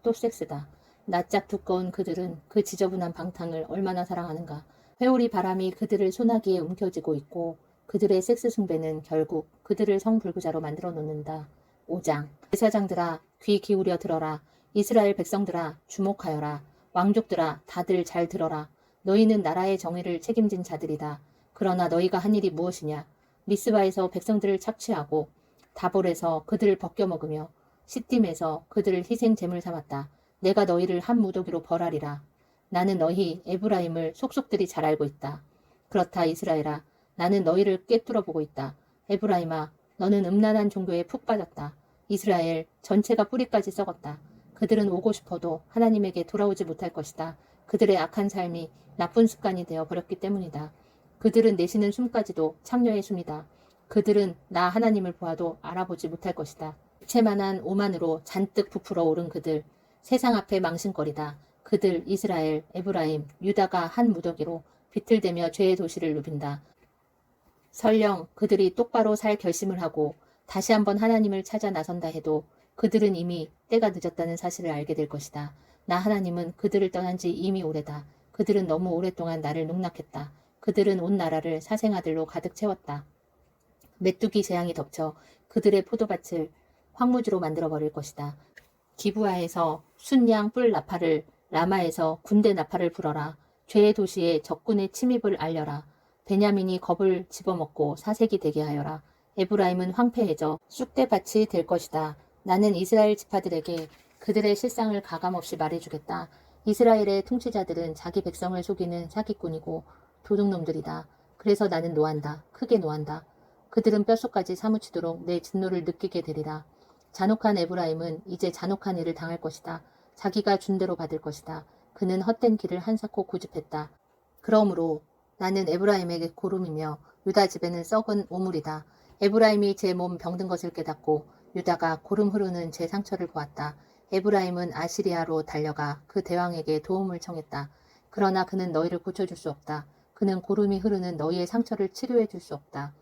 또 섹스다. 낯짝 두꺼운 그들은 그 지저분한 방탕을 얼마나 사랑하는가. 회오리 바람이 그들을 소나기에 움켜쥐고 있고 그들의 섹스 숭배는 결국 그들을 성불구자로 만들어 놓는다. 5장. 제사장들아 귀 기울여 들어라. 이스라엘 백성들아 주목하여라. 왕족들아 다들 잘 들어라. 너희는 나라의 정의를 책임진 자들이다. 그러나 너희가 한 일이 무엇이냐. 미스바에서 백성들을 착취하고 다볼에서 그들을 벗겨먹으며 시딤에서 그들을 희생 제물 삼았다. 내가 너희를 한 무더기로 벌하리라. 나는 너희 에브라임을 속속들이 잘 알고 있다. 그렇다 이스라엘아, 나는 너희를 꿰뚫어 보고 있다. 에브라임아, 너는 음란한 종교에 푹 빠졌다. 이스라엘 전체가 뿌리까지 썩었다. 그들은 오고 싶어도 하나님에게 돌아오지 못할 것이다. 그들의 악한 삶이 나쁜 습관이 되어 버렸기 때문이다. 그들은 내쉬는 숨까지도 창녀의 숨이다. 그들은 나 하나님을 보아도 알아보지 못할 것이다. 부채만한 오만으로 잔뜩 부풀어 오른 그들, 세상 앞에 망신거리다. 그들 이스라엘, 에브라임, 유다가 한 무더기로 비틀대며 죄의 도시를 누빈다. 설령 그들이 똑바로 살 결심을 하고 다시 한번 하나님을 찾아 나선다 해도 그들은 이미 때가 늦었다는 사실을 알게 될 것이다. 나 하나님은 그들을 떠난 지 이미 오래다. 그들은 너무 오랫동안 나를 농락했다. 그들은 온 나라를 사생아들로 가득 채웠다. 메뚜기 재앙이 덮쳐 그들의 포도밭을 황무지로 만들어버릴 것이다. 기브아에서 순양 뿔 나팔을, 라마에서 군대 나팔을 불어라. 죄의 도시에 적군의 침입을 알려라. 베냐민이 겁을 집어먹고 사색이 되게 하여라. 에브라임은 황폐해져 쑥대밭이 될 것이다. 나는 이스라엘 지파들에게 그들의 실상을 가감없이 말해주겠다. 이스라엘의 통치자들은 자기 백성을 속이는 사기꾼이고 도둑놈들이다. 그래서 나는 노한다. 크게 노한다. 그들은 뼛속까지 사무치도록 내 진노를 느끼게 되리라. 잔혹한 에브라임은 이제 잔혹한 일을 당할 것이다. 자기가 준 대로 받을 것이다. 그는 헛된 길을 한사코 고집했다. 그러므로 나는 에브라임에게 고름이며 유다 집에는 썩은 오물이다. 에브라임이 제 몸 병든 것을 깨닫고 유다가 고름 흐르는 제 상처를 보았다. 에브라임은 아시리아로 달려가 그 대왕에게 도움을 청했다. 그러나 그는 너희를 고쳐줄 수 없다. 그는 고름이 흐르는 너희의 상처를 치료해 줄 수 없다.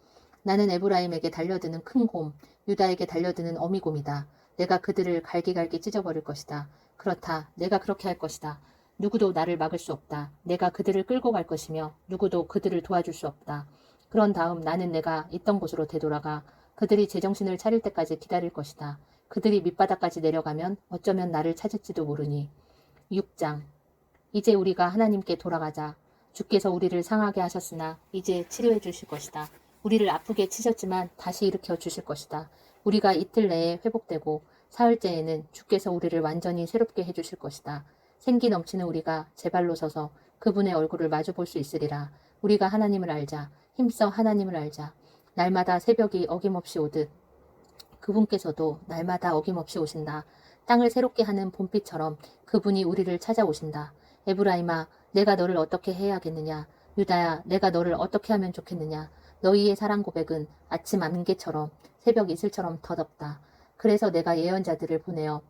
나는 에브라임에게 달려드는 큰 곰, 유다에게 달려드는 어미곰이다. 내가 그들을 갈기갈기 찢어버릴 것이다. 그렇다. 내가 그렇게 할 것이다. 누구도 나를 막을 수 없다. 내가 그들을 끌고 갈 것이며 누구도 그들을 도와줄 수 없다. 그런 다음 나는 내가 있던 곳으로 되돌아가 그들이 제정신을 차릴 때까지 기다릴 것이다. 그들이 밑바닥까지 내려가면 어쩌면 나를 찾을지도 모르니. 6장. 이제 우리가 하나님께 돌아가자. 주께서 우리를 상하게 하셨으나 이제 치료해 주실 것이다. 우리를 아프게 치셨지만 다시 일으켜 주실 것이다. 우리가 이틀 내에 회복되고 사흘째에는 주께서 우리를 완전히 새롭게 해주실 것이다. 생기 넘치는 우리가 제 발로 서서 그분의 얼굴을 마주 볼 수 있으리라. 우리가 하나님을 알자. 힘써 하나님을 알자. 날마다 새벽이 어김없이 오듯 그분께서도 날마다 어김없이 오신다. 땅을 새롭게 하는 봄비처럼 그분이 우리를 찾아오신다. 에브라임아, 내가 너를 어떻게 해야겠느냐. 유다야, 내가 너를 어떻게 하면 좋겠느냐. 너희의 사랑 고백은 아침 안개처럼 새벽 이슬처럼 더덥다. 그래서 내가 예언자들을 보내어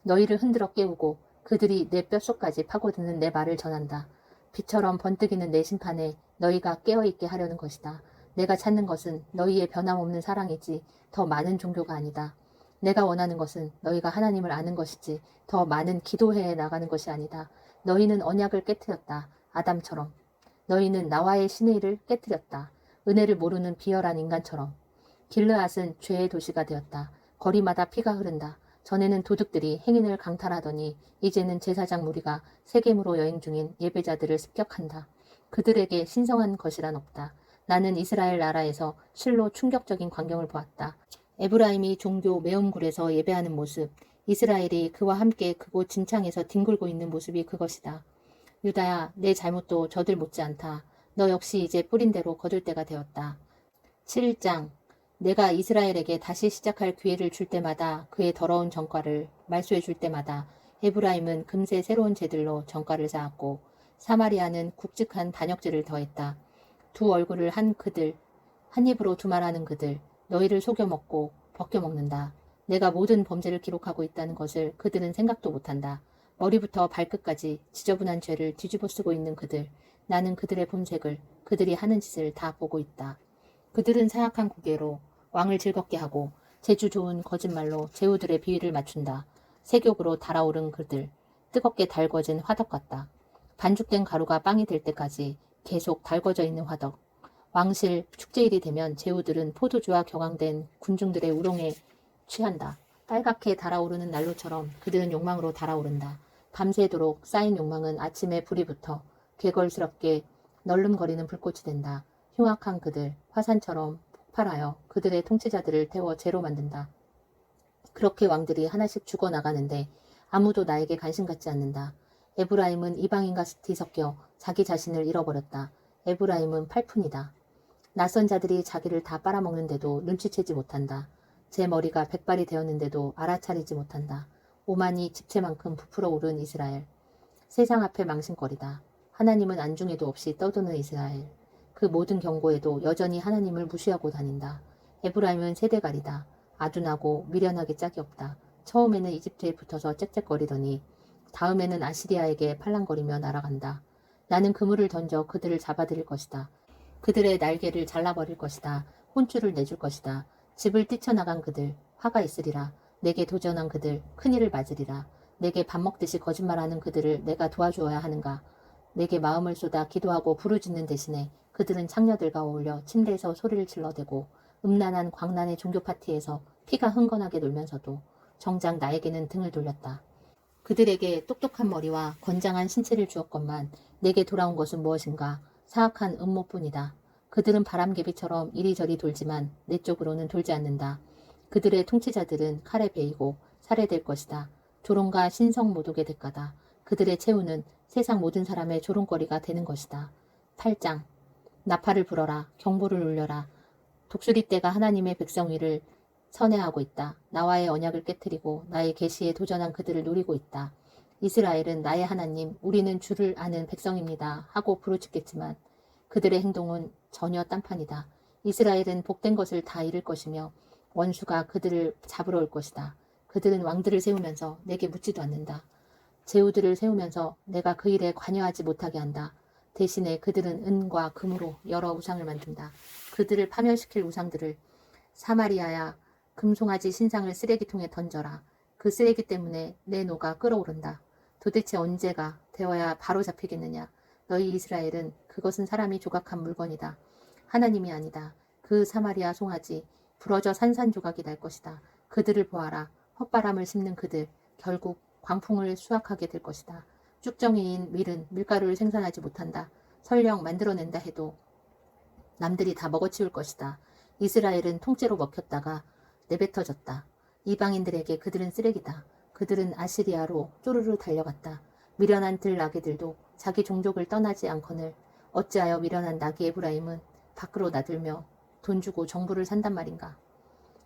너희를 흔들어 깨우고 그들이 내 뼛속까지 파고드는 내 말을 전한다. 비처럼 번뜩이는 내 심판에 너희가 깨어있게 하려는 것이다. 내가 찾는 것은 너희의 변함없는 사랑이지 더 많은 종교가 아니다. 내가 원하는 것은 너희가 하나님을 아는 것이지 더 많은 기도회에 나가는 것이 아니다. 너희는 언약을 깨뜨렸다. 아담처럼. 너희는 나와의 신의를 깨뜨렸다. 은혜를 모르는 비열한 인간처럼. 길르앗은 죄의 도시가 되었다. 거리마다 피가 흐른다. 전에는 도둑들이 행인을 강탈하더니 이제는 제사장 무리가 세겜으로 여행 중인 예배자들을 습격한다. 그들에게 신성한 것이란 없다. 나는 이스라엘 나라에서 실로 충격적인 광경을 보았다. 에브라임이 종교 매음굴에서 예배하는 모습, 이스라엘이 그와 함께 그곳 진창에서 뒹굴고 있는 모습이 그것이다. 유다야, 내 잘못도 저들 못지않다. 너 역시 이제 뿌린 대로 거둘 때가 되었다. 7장. 내가 이스라엘에게 다시 시작할 기회를 줄 때마다 그의 더러운 전과를 말소해 줄 때마다 에브라임은 금세 새로운 죄들로 전과를 쌓았고 사마리아는 굵직한 반역죄를 더했다. 두 얼굴을 한 그들, 한 입으로 두말하는 그들, 너희를 속여 먹고 벗겨 먹는다. 내가 모든 범죄를 기록하고 있다는 것을 그들은 생각도 못한다. 머리부터 발끝까지 지저분한 죄를 뒤집어 쓰고 있는 그들, 나는 그들의 본색을, 그들이 하는 짓을 다 보고 있다. 그들은 사악한 고개로 왕을 즐겁게 하고 재주 좋은 거짓말로 제후들의 비위를 맞춘다. 세욕으로 달아오른 그들, 뜨겁게 달궈진 화덕 같다. 반죽된 가루가 빵이 될 때까지 계속 달궈져 있는 화덕. 왕실 축제일이 되면 제후들은 포도주와 격앙된 군중들의 우롱에 취한다. 빨갛게 달아오르는 난로처럼 그들은 욕망으로 달아오른다. 밤새도록 쌓인 욕망은 아침에 불이 붙어 괴걸스럽게 널름거리는 불꽃이 된다. 흉악한 그들, 화산처럼 폭발하여 그들의 통치자들을 태워 재로 만든다. 그렇게 왕들이 하나씩 죽어나가는데 아무도 나에게 관심 갖지 않는다. 에브라임은 이방인과 뒤섞여 자기 자신을 잃어버렸다. 에브라임은 팔푼이다. 낯선 자들이 자기를 다 빨아먹는데도 눈치채지 못한다. 제 머리가 백발이 되었는데도 알아차리지 못한다. 오만이 집채만큼 부풀어 오른 이스라엘. 세상 앞에 망신거리다. 하나님은 안중에도 없이 떠도는 이스라엘. 그 모든 경고에도 여전히 하나님을 무시하고 다닌다. 에브라임은 세대갈이다. 아둔하고 미련하기 짝이 없다. 처음에는 이집트에 붙어서 짹짹거리더니 다음에는 아시리아에게 팔랑거리며 날아간다. 나는 그물을 던져 그들을 잡아들일 것이다. 그들의 날개를 잘라버릴 것이다. 혼쭐을 내줄 것이다. 집을 뛰쳐나간 그들, 화가 있으리라. 내게 도전한 그들, 큰일을 맞으리라. 내게 밥 먹듯이 거짓말하는 그들을 내가 도와주어야 하는가. 내게 마음을 쏟아 기도하고 부르짖는 대신에 그들은 창녀들과 어울려 침대에서 소리를 질러대고 음란한 광란의 종교 파티에서 피가 흥건하게 놀면서도 정작 나에게는 등을 돌렸다. 그들에게 똑똑한 머리와 건장한 신체를 주었건만 내게 돌아온 것은 무엇인가? 사악한 음모뿐이다. 그들은 바람개비처럼 이리저리 돌지만 내 쪽으로는 돌지 않는다. 그들의 통치자들은 칼에 베이고 살해될 것이다. 조롱과 신성 모독의 대가다. 그들의 최후는 세상 모든 사람의 조롱거리가 되는 것이다. 8장. 나팔을 불어라. 경보를 울려라. 독수리 떼가 하나님의 백성 위를 선회하고 있다. 나와의 언약을 깨뜨리고 나의 계시에 도전한 그들을 노리고 있다. 이스라엘은 나의 하나님, 우리는 주를 아는 백성입니다 하고 부르짖겠지만 그들의 행동은 전혀 딴판이다. 이스라엘은 복된 것을 다 잃을 것이며 원수가 그들을 잡으러 올 것이다. 그들은 왕들을 세우면서 내게 묻지도 않는다. 제후들을 세우면서 내가 그 일에 관여하지 못하게 한다. 대신에 그들은 은과 금으로 여러 우상을 만든다. 그들을 파멸시킬 우상들을 사마리아야 금송아지 신상을 쓰레기통에 던져라. 그 쓰레기 때문에 내 노가 끓어오른다. 도대체 언제가 되어야 바로 잡히겠느냐. 너희 이스라엘은 그것은 사람이 조각한 물건이다. 하나님이 아니다. 그 사마리아 송아지 부러져 산산조각이 날 것이다. 그들을 보아라. 헛바람을 심는 그들 결국 광풍을 수확하게 될 것이다. 쭉정이인 밀은 밀가루를 생산하지 못한다. 설령 만들어낸다 해도 남들이 다 먹어치울 것이다. 이스라엘은 통째로 먹혔다가 내뱉어졌다. 이방인들에게 그들은 쓰레기다. 그들은 아시리아로 쪼르르 달려갔다. 미련한 들나귀들도 자기 종족을 떠나지 않거늘 어찌하여 미련한 나귀 에브라임은 밖으로 나들며 돈 주고 정부를 산단 말인가.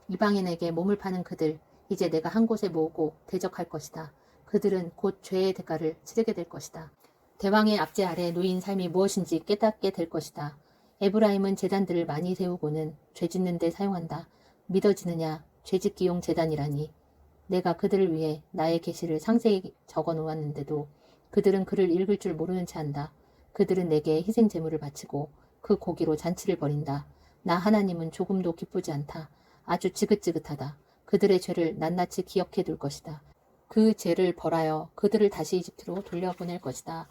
이방인에게 몸을 파는 그들 이제 내가 한 곳에 모으고 대적할 것이다. 그들은 곧 죄의 대가를 치르게 될 것이다. 대왕의 압제 아래 놓인 삶이 무엇인지 깨닫게 될 것이다. 에브라임은 제단들을 많이 세우고는 죄 짓는 데 사용한다. 믿어지느냐? 죄짓기용 제단이라니. 내가 그들을 위해 나의 계시를 상세히 적어 놓았는데도 그들은 글을 읽을 줄 모르는 채 한다. 그들은 내게 희생 제물을 바치고 그 고기로 잔치를 벌인다. 나 하나님은 조금도 기쁘지 않다. 아주 지긋지긋하다. 그들의 죄를 낱낱이 기억해 둘 것이다. 그 죄를 벌하여 그들을 다시 이집트로 돌려보낼 것이다.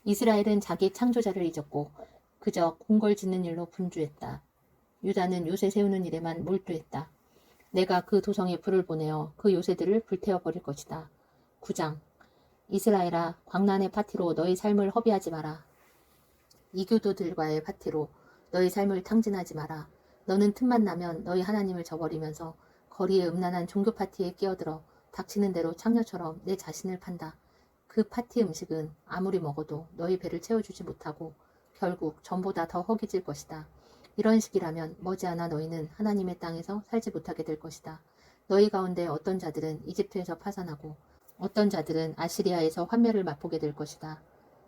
이스라엘은 자기 창조자를 잊었고 그저 궁궐 짓는 일로 분주했다. 유다는 요새 세우는 일에만 몰두했다. 내가 그 도성에 불을 보내어 그 요새들을 불태워버릴 것이다. 9장. 이스라엘아, 광란의 파티로 너희 삶을 허비하지 마라. 이교도들과의 파티로 너희 삶을 탕진하지 마라. 너는 틈만 나면 너희 하나님을 저버리면서 거리의 음란한 종교 파티에 끼어들어 닥치는 대로 창녀처럼 내 자신을 판다. 그 파티 음식은 아무리 먹어도 너희 배를 채워주지 못하고 결국 전보다 더 허기질 것이다. 이런 식이라면 머지않아 너희는 하나님의 땅에서 살지 못하게 될 것이다. 너희 가운데 어떤 자들은 이집트에서 파산하고 어떤 자들은 아시리아에서 환멸을 맛보게 될 것이다.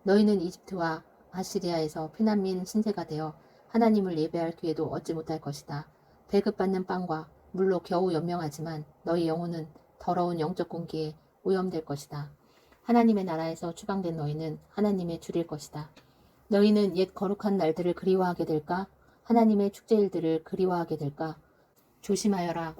너희는 이집트와 아시리아에서 피난민 신세가 되어 하나님을 예배할 기회도 얻지 못할 것이다. 배급받는 빵과 물로 겨우 연명하지만 너희 영혼은 더러운 영적 공기에 오염될 것이다. 하나님의 나라에서 추방된 너희는 하나님의 줄일 것이다. 너희는 옛 거룩한 날들을 그리워하게 될까? 하나님의 축제일들을 그리워하게 될까? 조심하여라.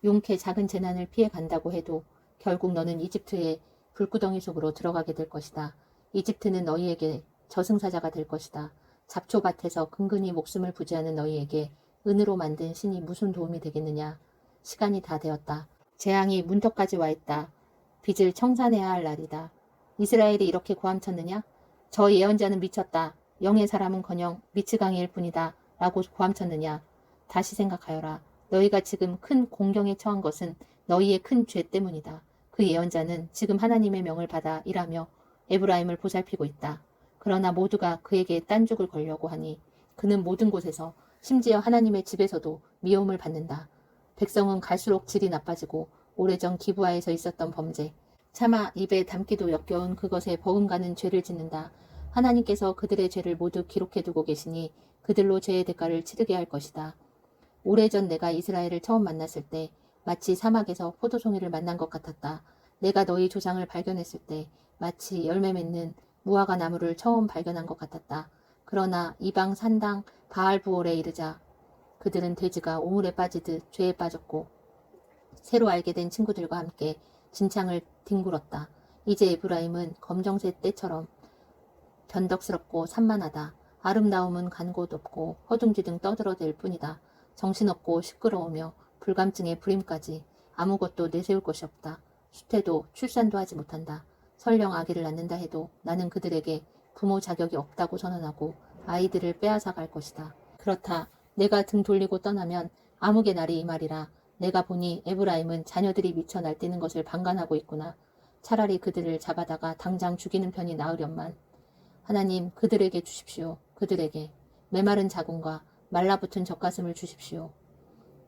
용케 작은 재난을 피해 간다고 해도 결국 너는 이집트의 불구덩이 속으로 들어가게 될 것이다. 이집트는 너희에게 저승사자가 될 것이다. 잡초밭에서 근근히 목숨을 부지하는 너희에게 은으로 만든 신이 무슨 도움이 되겠느냐. 시간이 다 되었다. 재앙이 문턱까지 와 있다. 빚을 청산해야 할 날이다. 이스라엘이 이렇게 고함쳤느냐? 저 예언자는 미쳤다. 영의 사람은커녕 미치광이일 뿐이다. 라고 고함쳤느냐? 다시 생각하여라. 너희가 지금 큰 공경에 처한 것은 너희의 큰 죄 때문이다. 그 예언자는 지금 하나님의 명을 받아 일하며 에브라임을 보살피고 있다. 그러나 모두가 그에게 딴죽을 걸려고 하니 그는 모든 곳에서 심지어 하나님의 집에서도 미움을 받는다. 백성은 갈수록 질이 나빠지고 오래전 기브아에서 있었던 범죄, 차마 입에 담기도 역겨운 그것에 버금가는 죄를 짓는다. 하나님께서 그들의 죄를 모두 기록해두고 계시니 그들로 죄의 대가를 치르게 할 것이다. 오래전 내가 이스라엘을 처음 만났을 때 마치 사막에서 포도송이를 만난 것 같았다. 내가 너희 조상을 발견했을 때 마치 열매 맺는 무화과 나무를 처음 발견한 것 같았다. 그러나 이방 산당 바알부올에 이르자 그들은 돼지가 오물에 빠지듯 죄에 빠졌고 새로 알게 된 친구들과 함께 진창을 뒹굴었다. 이제 에브라임은 검정새 때처럼 변덕스럽고 산만하다. 아름다움은 간 곳 없고 허둥지둥 떠들어댈 뿐이다. 정신없고 시끄러우며 불감증에 불임까지 아무것도 내세울 것이 없다. 수태도 출산도 하지 못한다. 설령 아기를 낳는다 해도 나는 그들에게 부모 자격이 없다고 선언하고 아이들을 빼앗아 갈 것이다. 그렇다. 내가 등 돌리고 떠나면 암흑의 날이 이 말이라. 내가 보니 에브라임은 자녀들이 미쳐 날뛰는 것을 방관하고 있구나. 차라리 그들을 잡아다가 당장 죽이는 편이 나으련만. 하나님, 그들에게 주십시오. 그들에게 메마른 자궁과 말라붙은 젖가슴을 주십시오.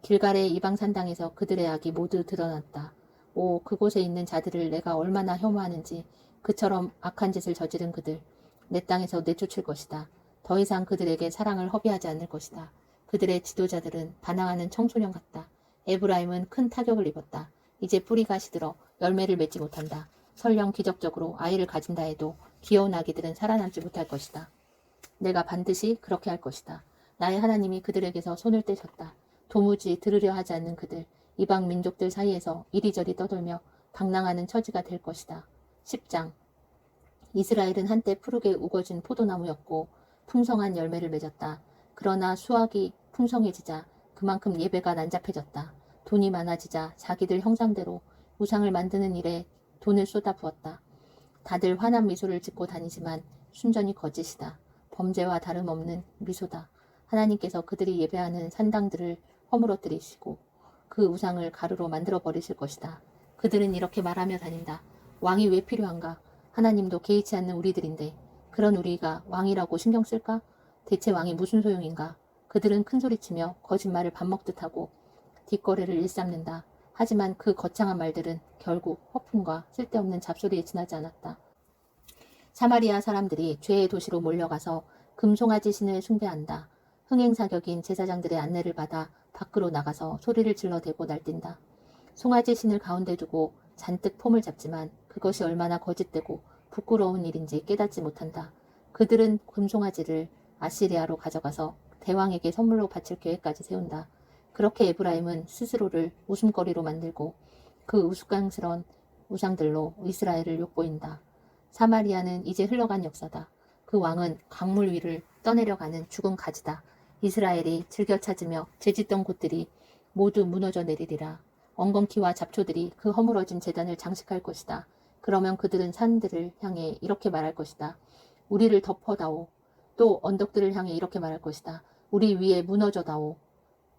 길갈의 이방 산당에서 그들의 악이 모두 드러났다. 오, 그곳에 있는 자들을 내가 얼마나 혐오하는지. 그처럼 악한 짓을 저지른 그들, 내 땅에서 내쫓을 것이다. 더 이상 그들에게 사랑을 허비하지 않을 것이다. 그들의 지도자들은 반항하는 청소년 같다. 에브라임은 큰 타격을 입었다. 이제 뿌리가 시들어 열매를 맺지 못한다. 설령 기적적으로 아이를 가진다 해도 귀여운 아기들은 살아남지 못할 것이다. 내가 반드시 그렇게 할 것이다. 나의 하나님이 그들에게서 손을 떼셨다. 도무지 들으려 하지 않는 그들, 이방 민족들 사이에서 이리저리 떠돌며 방랑하는 처지가 될 것이다. 10장. 이스라엘은 한때 푸르게 우거진 포도나무였고 풍성한 열매를 맺었다. 그러나 수확이 풍성해지자 그만큼 예배가 난잡해졌다. 돈이 많아지자 자기들 형상대로 우상을 만드는 일에 돈을 쏟아부었다. 다들 환한 미소를 짓고 다니지만 순전히 거짓이다. 범죄와 다름없는 미소다. 하나님께서 그들이 예배하는 산당들을 허물어뜨리시고 그 우상을 가루로 만들어 버리실 것이다. 그들은 이렇게 말하며 다닌다. 왕이 왜 필요한가? 하나님도 개의치 않는 우리들인데 그런 우리가 왕이라고 신경 쓸까? 대체 왕이 무슨 소용인가? 그들은 큰소리치며 거짓말을 밥 먹듯 하고 뒷거래를 일삼는다. 하지만 그 거창한 말들은 결국 허풍과 쓸데없는 잡소리에 지나지 않았다. 사마리아 사람들이 죄의 도시로 몰려가서 금송아지 신을 숭배한다. 흥행사격인 제사장들의 안내를 받아 밖으로 나가서 소리를 질러대고 날뛴다. 송아지 신을 가운데 두고 잔뜩 폼을 잡지만 그것이 얼마나 거짓되고 부끄러운 일인지 깨닫지 못한다. 그들은 금송아지를 아시리아로 가져가서 대왕에게 선물로 바칠 계획까지 세운다. 그렇게 에브라임은 스스로를 웃음거리로 만들고 그 우스꽝스러운 우상들로 이스라엘을 욕보인다. 사마리아는 이제 흘러간 역사다. 그 왕은 강물 위를 떠내려가는 죽은 가지다. 이스라엘이 즐겨 찾으며 재짓던 곳들이 모두 무너져 내리리라. 엉겅퀴와 잡초들이 그 허물어진 제단을 장식할 것이다. 그러면 그들은 산들을 향해 이렇게 말할 것이다. 우리를 덮어다오. 또 언덕들을 향해 이렇게 말할 것이다. 우리 위에 무너져다오.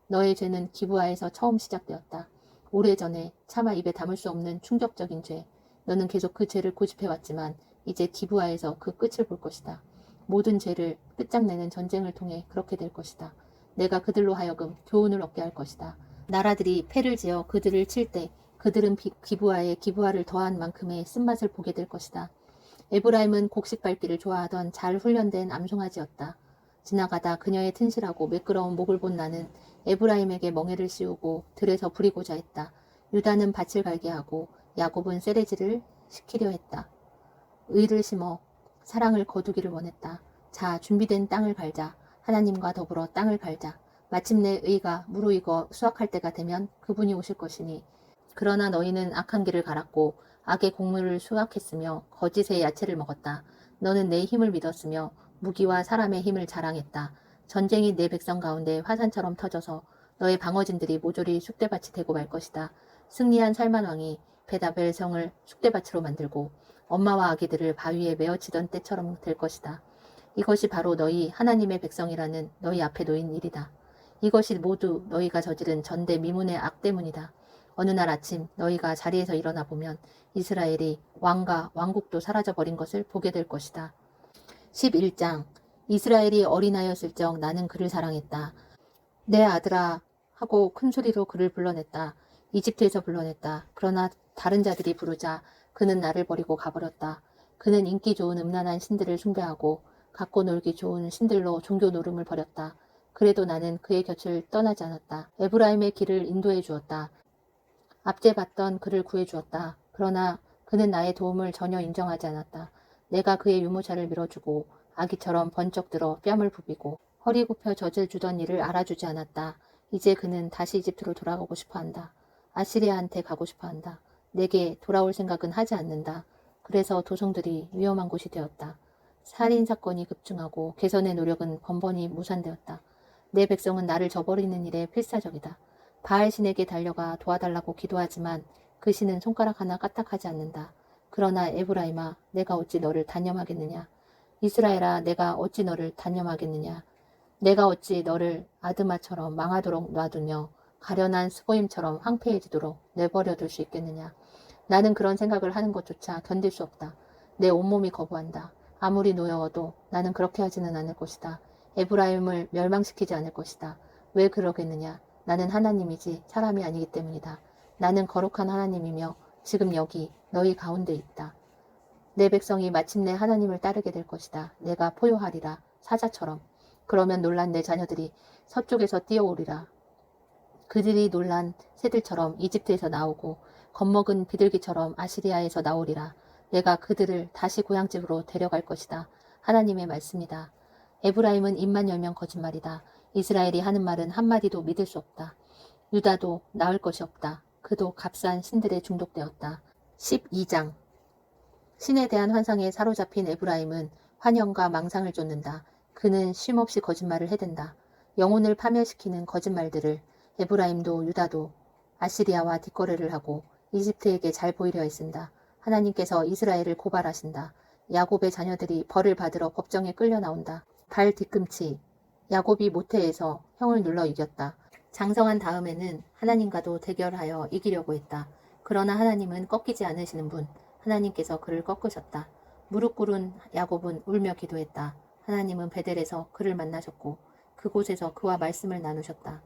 너의 죄는 기브아에서 처음 시작되었다. 오래전에 차마 입에 담을 수 없는 충격적인 죄. 너는 계속 그 죄를 고집해왔지만 이제 기브아에서 그 끝을 볼 것이다. 모든 죄를 끝장내는 전쟁을 통해 그렇게 될 것이다. 내가 그들로 하여금 교훈을 얻게 할 것이다. 나라들이 패를 지어 그들을 칠 때 그들은 기브아에 기브아를 더한 만큼의 쓴맛을 보게 될 것이다. 에브라임은 곡식 밟기를 좋아하던 잘 훈련된 암송아지였다. 지나가다 그녀의 튼실하고 매끄러운 목을 본 나는 에브라임에게 멍에를 씌우고 들에서 부리고자 했다. 유다는 밭을 갈게 하고 야곱은 세레지를 시키려 했다. 의를 심어 사랑을 거두기를 원했다. 자, 준비된 땅을 갈자. 하나님과 더불어 땅을 갈자. 마침내 의가 무르익어 수확할 때가 되면 그분이 오실 것이니. 그러나 너희는 악한 길을 갈았고 악의 곡물을 수확했으며 거짓의 야채를 먹었다. 너는 내 힘을 믿었으며 무기와 사람의 힘을 자랑했다. 전쟁이 내 백성 가운데 화산처럼 터져서 너의 방어진들이 모조리 쑥대밭이 되고 말 것이다. 승리한 살만 왕이 베다벨 성을 쑥대밭으로 만들고 엄마와 아기들을 바위에 메어치던 때처럼 될 것이다. 이것이 바로 너희 하나님의 백성이라는 너희 앞에 놓인 일이다. 이것이 모두 너희가 저지른 전대 미문의 악 때문이다. 어느 날 아침 너희가 자리에서 일어나 보면 이스라엘이 왕과 왕국도 사라져버린 것을 보게 될 것이다. 11장. 이스라엘이 어린아이였을 적 나는 그를 사랑했다. 내 아들아 하고 큰 소리로 그를 불러냈다. 이집트에서 불러냈다. 그러나 다른 자들이 부르자 그는 나를 버리고 가버렸다. 그는 인기 좋은 음란한 신들을 숭배하고 갖고 놀기 좋은 신들로 종교 노름을 벌였다. 그래도 나는 그의 곁을 떠나지 않았다. 에브라임의 길을 인도해 주었다. 압제받던 그를 구해 주었다. 그러나 그는 나의 도움을 전혀 인정하지 않았다. 내가 그의 유모차를 밀어주고 아기처럼 번쩍 들어 뺨을 부비고 허리 굽혀 젖을 주던 일을 알아주지 않았다. 이제 그는 다시 이집트로 돌아가고 싶어 한다. 아시리아한테 가고 싶어 한다. 내게 돌아올 생각은 하지 않는다. 그래서 도성들이 위험한 곳이 되었다. 살인 사건이 급증하고 개선의 노력은 번번이 무산되었다. 내 백성은 나를 저버리는 일에 필사적이다. 바알 신에게 달려가 도와달라고 기도하지만 그 신은 손가락 하나 까딱하지 않는다. 그러나 에브라임아, 내가 어찌 너를 단념하겠느냐? 이스라엘아, 내가 어찌 너를 단념하겠느냐? 내가 어찌 너를 아드마처럼 망하도록 놔두며 가련한 스보임처럼 황폐해지도록 내버려 둘 수 있겠느냐? 나는 그런 생각을 하는 것조차 견딜 수 없다. 내 온몸이 거부한다. 아무리 노여워도 나는 그렇게 하지는 않을 것이다. 에브라임을 멸망시키지 않을 것이다. 왜 그러겠느냐? 나는 하나님이지 사람이 아니기 때문이다. 나는 거룩한 하나님이며 지금 여기 너희 가운데 있다. 내 백성이 마침내 하나님을 따르게 될 것이다. 내가 포효하리라 사자처럼. 그러면 놀란 내 자녀들이 서쪽에서 뛰어오리라. 그들이 놀란 새들처럼 이집트에서 나오고 겁먹은 비둘기처럼 아시리아에서 나오리라. 내가 그들을 다시 고향집으로 데려갈 것이다. 하나님의 말씀이다. 에브라임은 입만 열면 거짓말이다. 이스라엘이 하는 말은 한마디도 믿을 수 없다. 유다도 나을 것이 없다. 그도 값싼 신들에 중독되었다. 12장 신에 대한 환상에 사로잡힌 에브라임은 환영과 망상을 쫓는다. 그는 쉼없이 거짓말을 해댄다. 영혼을 파멸시키는 거짓말들을 에브라임도 유다도 아시리아와 뒷거래를 하고 이집트에게 잘 보이려 했습니다. 하나님께서 이스라엘을 고발하신다. 야곱의 자녀들이 벌을 받으러 법정에 끌려 나온다. 발 뒤꿈치. 야곱이 모태에서 형을 눌러 이겼다. 장성한 다음에는 하나님과도 대결하여 이기려고 했다. 그러나 하나님은 꺾이지 않으시는 분. 하나님께서 그를 꺾으셨다. 무릎 꿇은 야곱은 울며 기도했다. 하나님은 베델에서 그를 만나셨고 그곳에서 그와 말씀을 나누셨다.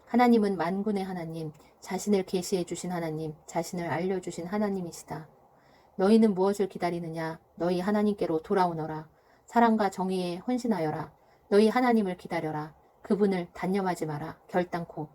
하나님은 만군의 하나님, 자신을 계시해 주신 하나님, 자신을 알려주신 하나님이시다. 너희는 무엇을 기다리느냐? 너희 하나님께로 돌아오너라. 사랑과 정의에 헌신하여라. 너희 하나님을 기다려라. 그분을 단념하지 마라. 결단코.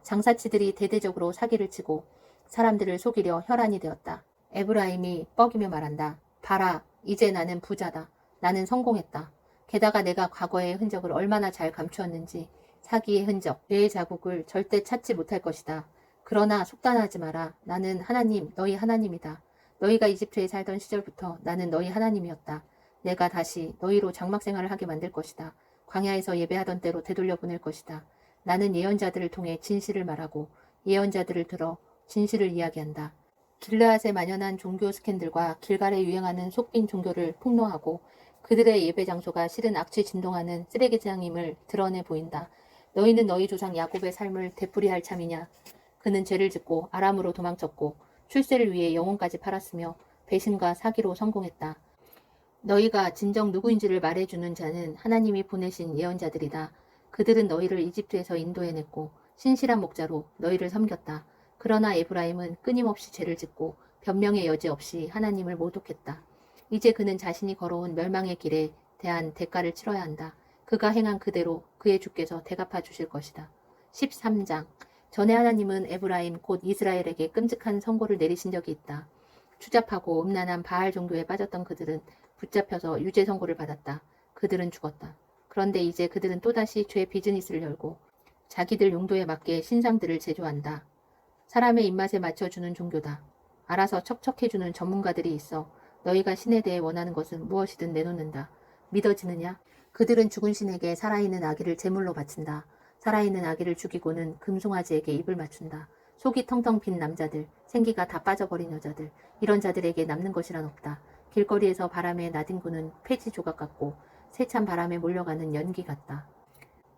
장사치들이 대대적으로 사기를 치고 사람들을 속이려 혈안이 되었다. 에브라임이 뻐기며 말한다. 봐라, 이제 나는 부자다. 나는 성공했다. 게다가 내가 과거의 흔적을 얼마나 잘 감추었는지 사기의 흔적, 뇌의 자국을 절대 찾지 못할 것이다. 그러나 속단하지 마라. 나는 하나님, 너희 하나님이다. 너희가 이집트에 살던 시절부터 나는 너희 하나님이었다. 내가 다시 너희로 장막 생활을 하게 만들 것이다. 광야에서 예배하던 때로 되돌려 보낼 것이다. 나는 예언자들을 통해 진실을 말하고 예언자들을 들어 진실을 이야기한다. 길르앗에 만연한 종교 스캔들과 길갈에 유행하는 속빈 종교를 폭로하고 그들의 예배 장소가 실은 악취 진동하는 쓰레기장임을 드러내 보인다. 너희는 너희 조상 야곱의 삶을 되풀이할 참이냐? 그는 죄를 짓고 아람으로 도망쳤고 출세를 위해 영혼까지 팔았으며 배신과 사기로 성공했다. 너희가 진정 누구인지를 말해주는 자는 하나님이 보내신 예언자들이다. 그들은 너희를 이집트에서 인도해냈고 신실한 목자로 너희를 섬겼다. 그러나 에브라임은 끊임없이 죄를 짓고 변명의 여지 없이 하나님을 모독했다. 이제 그는 자신이 걸어온 멸망의 길에 대한 대가를 치러야 한다. 그가 행한 그대로 그의 주께서 대갚아 주실 것이다. 13장 전에 하나님은 에브라임 곧 이스라엘에게 끔찍한 선고를 내리신 적이 있다. 추잡하고 음란한 바알 종교에 빠졌던 그들은 붙잡혀서 유죄 선고를 받았다. 그들은 죽었다. 그런데 이제 그들은 또다시 죄 비즈니스를 열고 자기들 용도에 맞게 신상들을 제조한다. 사람의 입맛에 맞춰주는 종교다. 알아서 척척해주는 전문가들이 있어 너희가 신에 대해 원하는 것은 무엇이든 내놓는다. 믿어지느냐? 그들은 죽은 신에게 살아있는 아기를 제물로 바친다. 살아있는 아기를 죽이고는 금송아지에게 입을 맞춘다. 속이 텅텅 빈 남자들, 생기가 다 빠져버린 여자들, 이런 자들에게 남는 것이란 없다. 길거리에서 바람에 나뒹구는 폐지 조각 같고 세찬 바람에 몰려가는 연기 같다.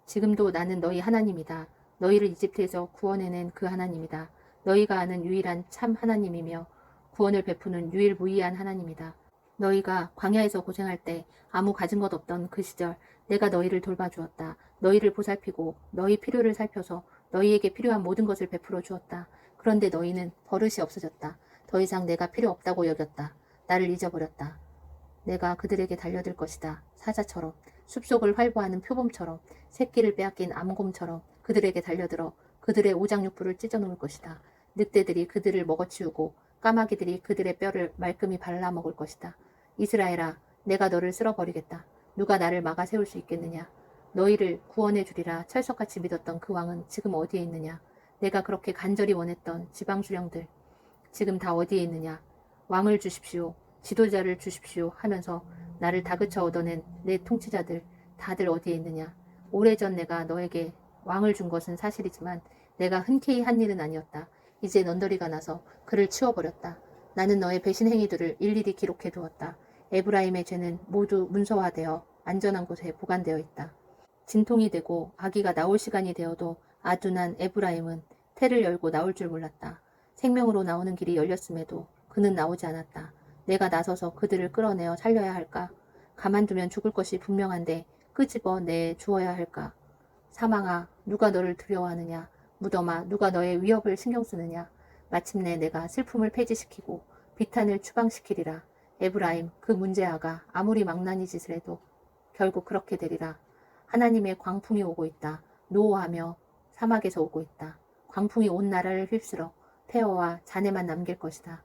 지금도 나는 너희 하나님이다. 너희를 이집트에서 구원해낸 그 하나님이다. 너희가 아는 유일한 참 하나님이며 구원을 베푸는 유일무이한 하나님이다. 너희가 광야에서 고생할 때 아무 가진 것 없던 그 시절 내가 너희를 돌봐주었다. 너희를 보살피고 너희 필요를 살펴서 너희에게 필요한 모든 것을 베풀어 주었다. 그런데 너희는 버릇이 없어졌다. 더 이상 내가 필요 없다고 여겼다. 나를 잊어버렸다. 내가 그들에게 달려들 것이다. 사자처럼, 숲속을 활보하는 표범처럼, 새끼를 빼앗긴 암곰처럼 그들에게 달려들어 그들의 오장육부를 찢어놓을 것이다. 늑대들이 그들을 먹어치우고 까마귀들이 그들의 뼈를 말끔히 발라먹을 것이다. 이스라엘아, 내가 너를 쓸어버리겠다. 누가 나를 막아 세울 수 있겠느냐? 너희를 구원해 주리라 철석같이 믿었던 그 왕은 지금 어디에 있느냐? 내가 그렇게 간절히 원했던 지방 수령들 지금 다 어디에 있느냐? 왕을 주십시오. 지도자를 주십시오 하면서 나를 다그쳐 얻어낸 내 통치자들 다들 어디에 있느냐? 오래전 내가 너에게 왕을 준 것은 사실이지만 내가 흔쾌히 한 일은 아니었다. 이제 넌더리가 나서 그를 치워버렸다. 나는 너의 배신 행위들을 일일이 기록해 두었다. 에브라임의 죄는 모두 문서화되어 안전한 곳에 보관되어 있다. 진통이 되고 아기가 나올 시간이 되어도 아둔한 에브라임은 태를 열고 나올 줄 몰랐다. 생명으로 나오는 길이 열렸음에도 그는 나오지 않았다. 내가 나서서 그들을 끌어내어 살려야 할까? 가만두면 죽을 것이 분명한데 끄집어 내 주어야 할까? 사망아, 누가 너를 두려워하느냐? 무덤아, 누가 너의 위협을 신경 쓰느냐? 마침내 내가 슬픔을 폐지시키고 비탄을 추방시키리라. 에브라임, 그 문제아가 아무리 망나니 짓을 해도 결국 그렇게 되리라. 하나님의 광풍이 오고 있다. 노호하며 사막에서 오고 있다. 광풍이 온 나라를 휩쓸어 폐허와 잔해만 남길 것이다.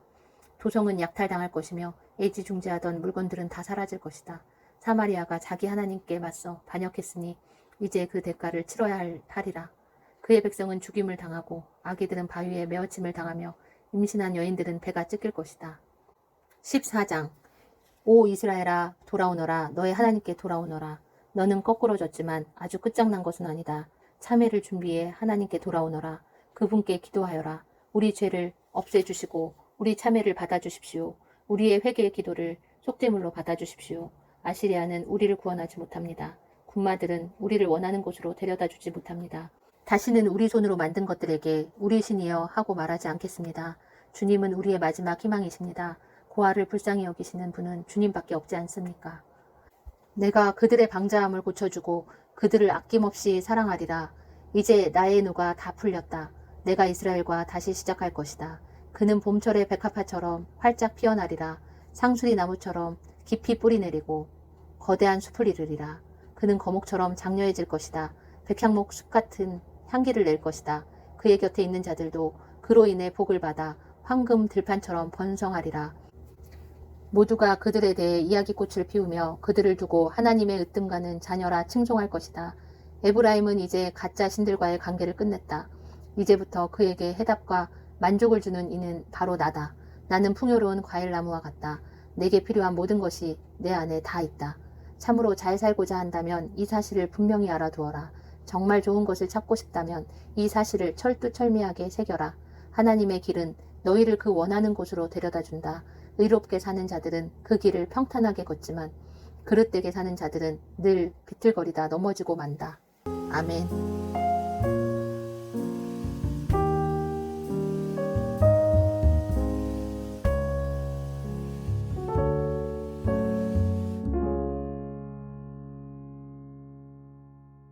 도성은 약탈당할 것이며 애지중지하던 물건들은 다 사라질 것이다. 사마리아가 자기 하나님께 맞서 반역했으니 이제 그 대가를 치러야 하리라. 그의 백성은 죽임을 당하고 아기들은 바위에 메어침을 당하며 임신한 여인들은 배가 찢길 것이다. 14장 오 이스라엘아 돌아오너라. 너의 하나님께 돌아오너라. 너는 거꾸러졌지만 아주 끝장난 것은 아니다. 참회를 준비해 하나님께 돌아오너라. 그분께 기도하여라. 우리 죄를 없애주시고 우리 참회를 받아주십시오. 우리의 회개의 기도를 속죄물로 받아주십시오. 아시리아는 우리를 구원하지 못합니다. 군마들은 우리를 원하는 곳으로 데려다 주지 못합니다. 다시는 우리 손으로 만든 것들에게 우리 신이여 하고 말하지 않겠습니다. 주님은 우리의 마지막 희망이십니다. 고아를 불쌍히 여기시는 분은 주님밖에 없지 않습니까? 내가 그들의 방자함을 고쳐주고 그들을 아낌없이 사랑하리라. 이제 나의 누가 다 풀렸다. 내가 이스라엘과 다시 시작할 것이다. 그는 봄철의 백합화처럼 활짝 피어나리라. 상수리 나무처럼 깊이 뿌리 내리고 거대한 숲을 이루리라. 그는 거목처럼 장려해질 것이다. 백향목 숲 같은 향기를 낼 것이다. 그의 곁에 있는 자들도 그로 인해 복을 받아 황금 들판처럼 번성하리라. 모두가 그들에 대해 이야기꽃을 피우며 그들을 두고 하나님의 으뜸가는 자녀라 칭송할 것이다. 에브라임은 이제 가짜 신들과의 관계를 끝냈다. 이제부터 그에게 해답과 만족을 주는 이는 바로 나다. 나는 풍요로운 과일나무와 같다. 내게 필요한 모든 것이 내 안에 다 있다. 참으로 잘 살고자 한다면 이 사실을 분명히 알아두어라. 정말 좋은 것을 찾고 싶다면 이 사실을 철두철미하게 새겨라. 하나님의 길은 너희를 그 원하는 곳으로 데려다준다. 의롭게 사는 자들은 그 길을 평탄하게 걷지만 그릇되게 사는 자들은 늘 비틀거리다 넘어지고 만다. 아멘.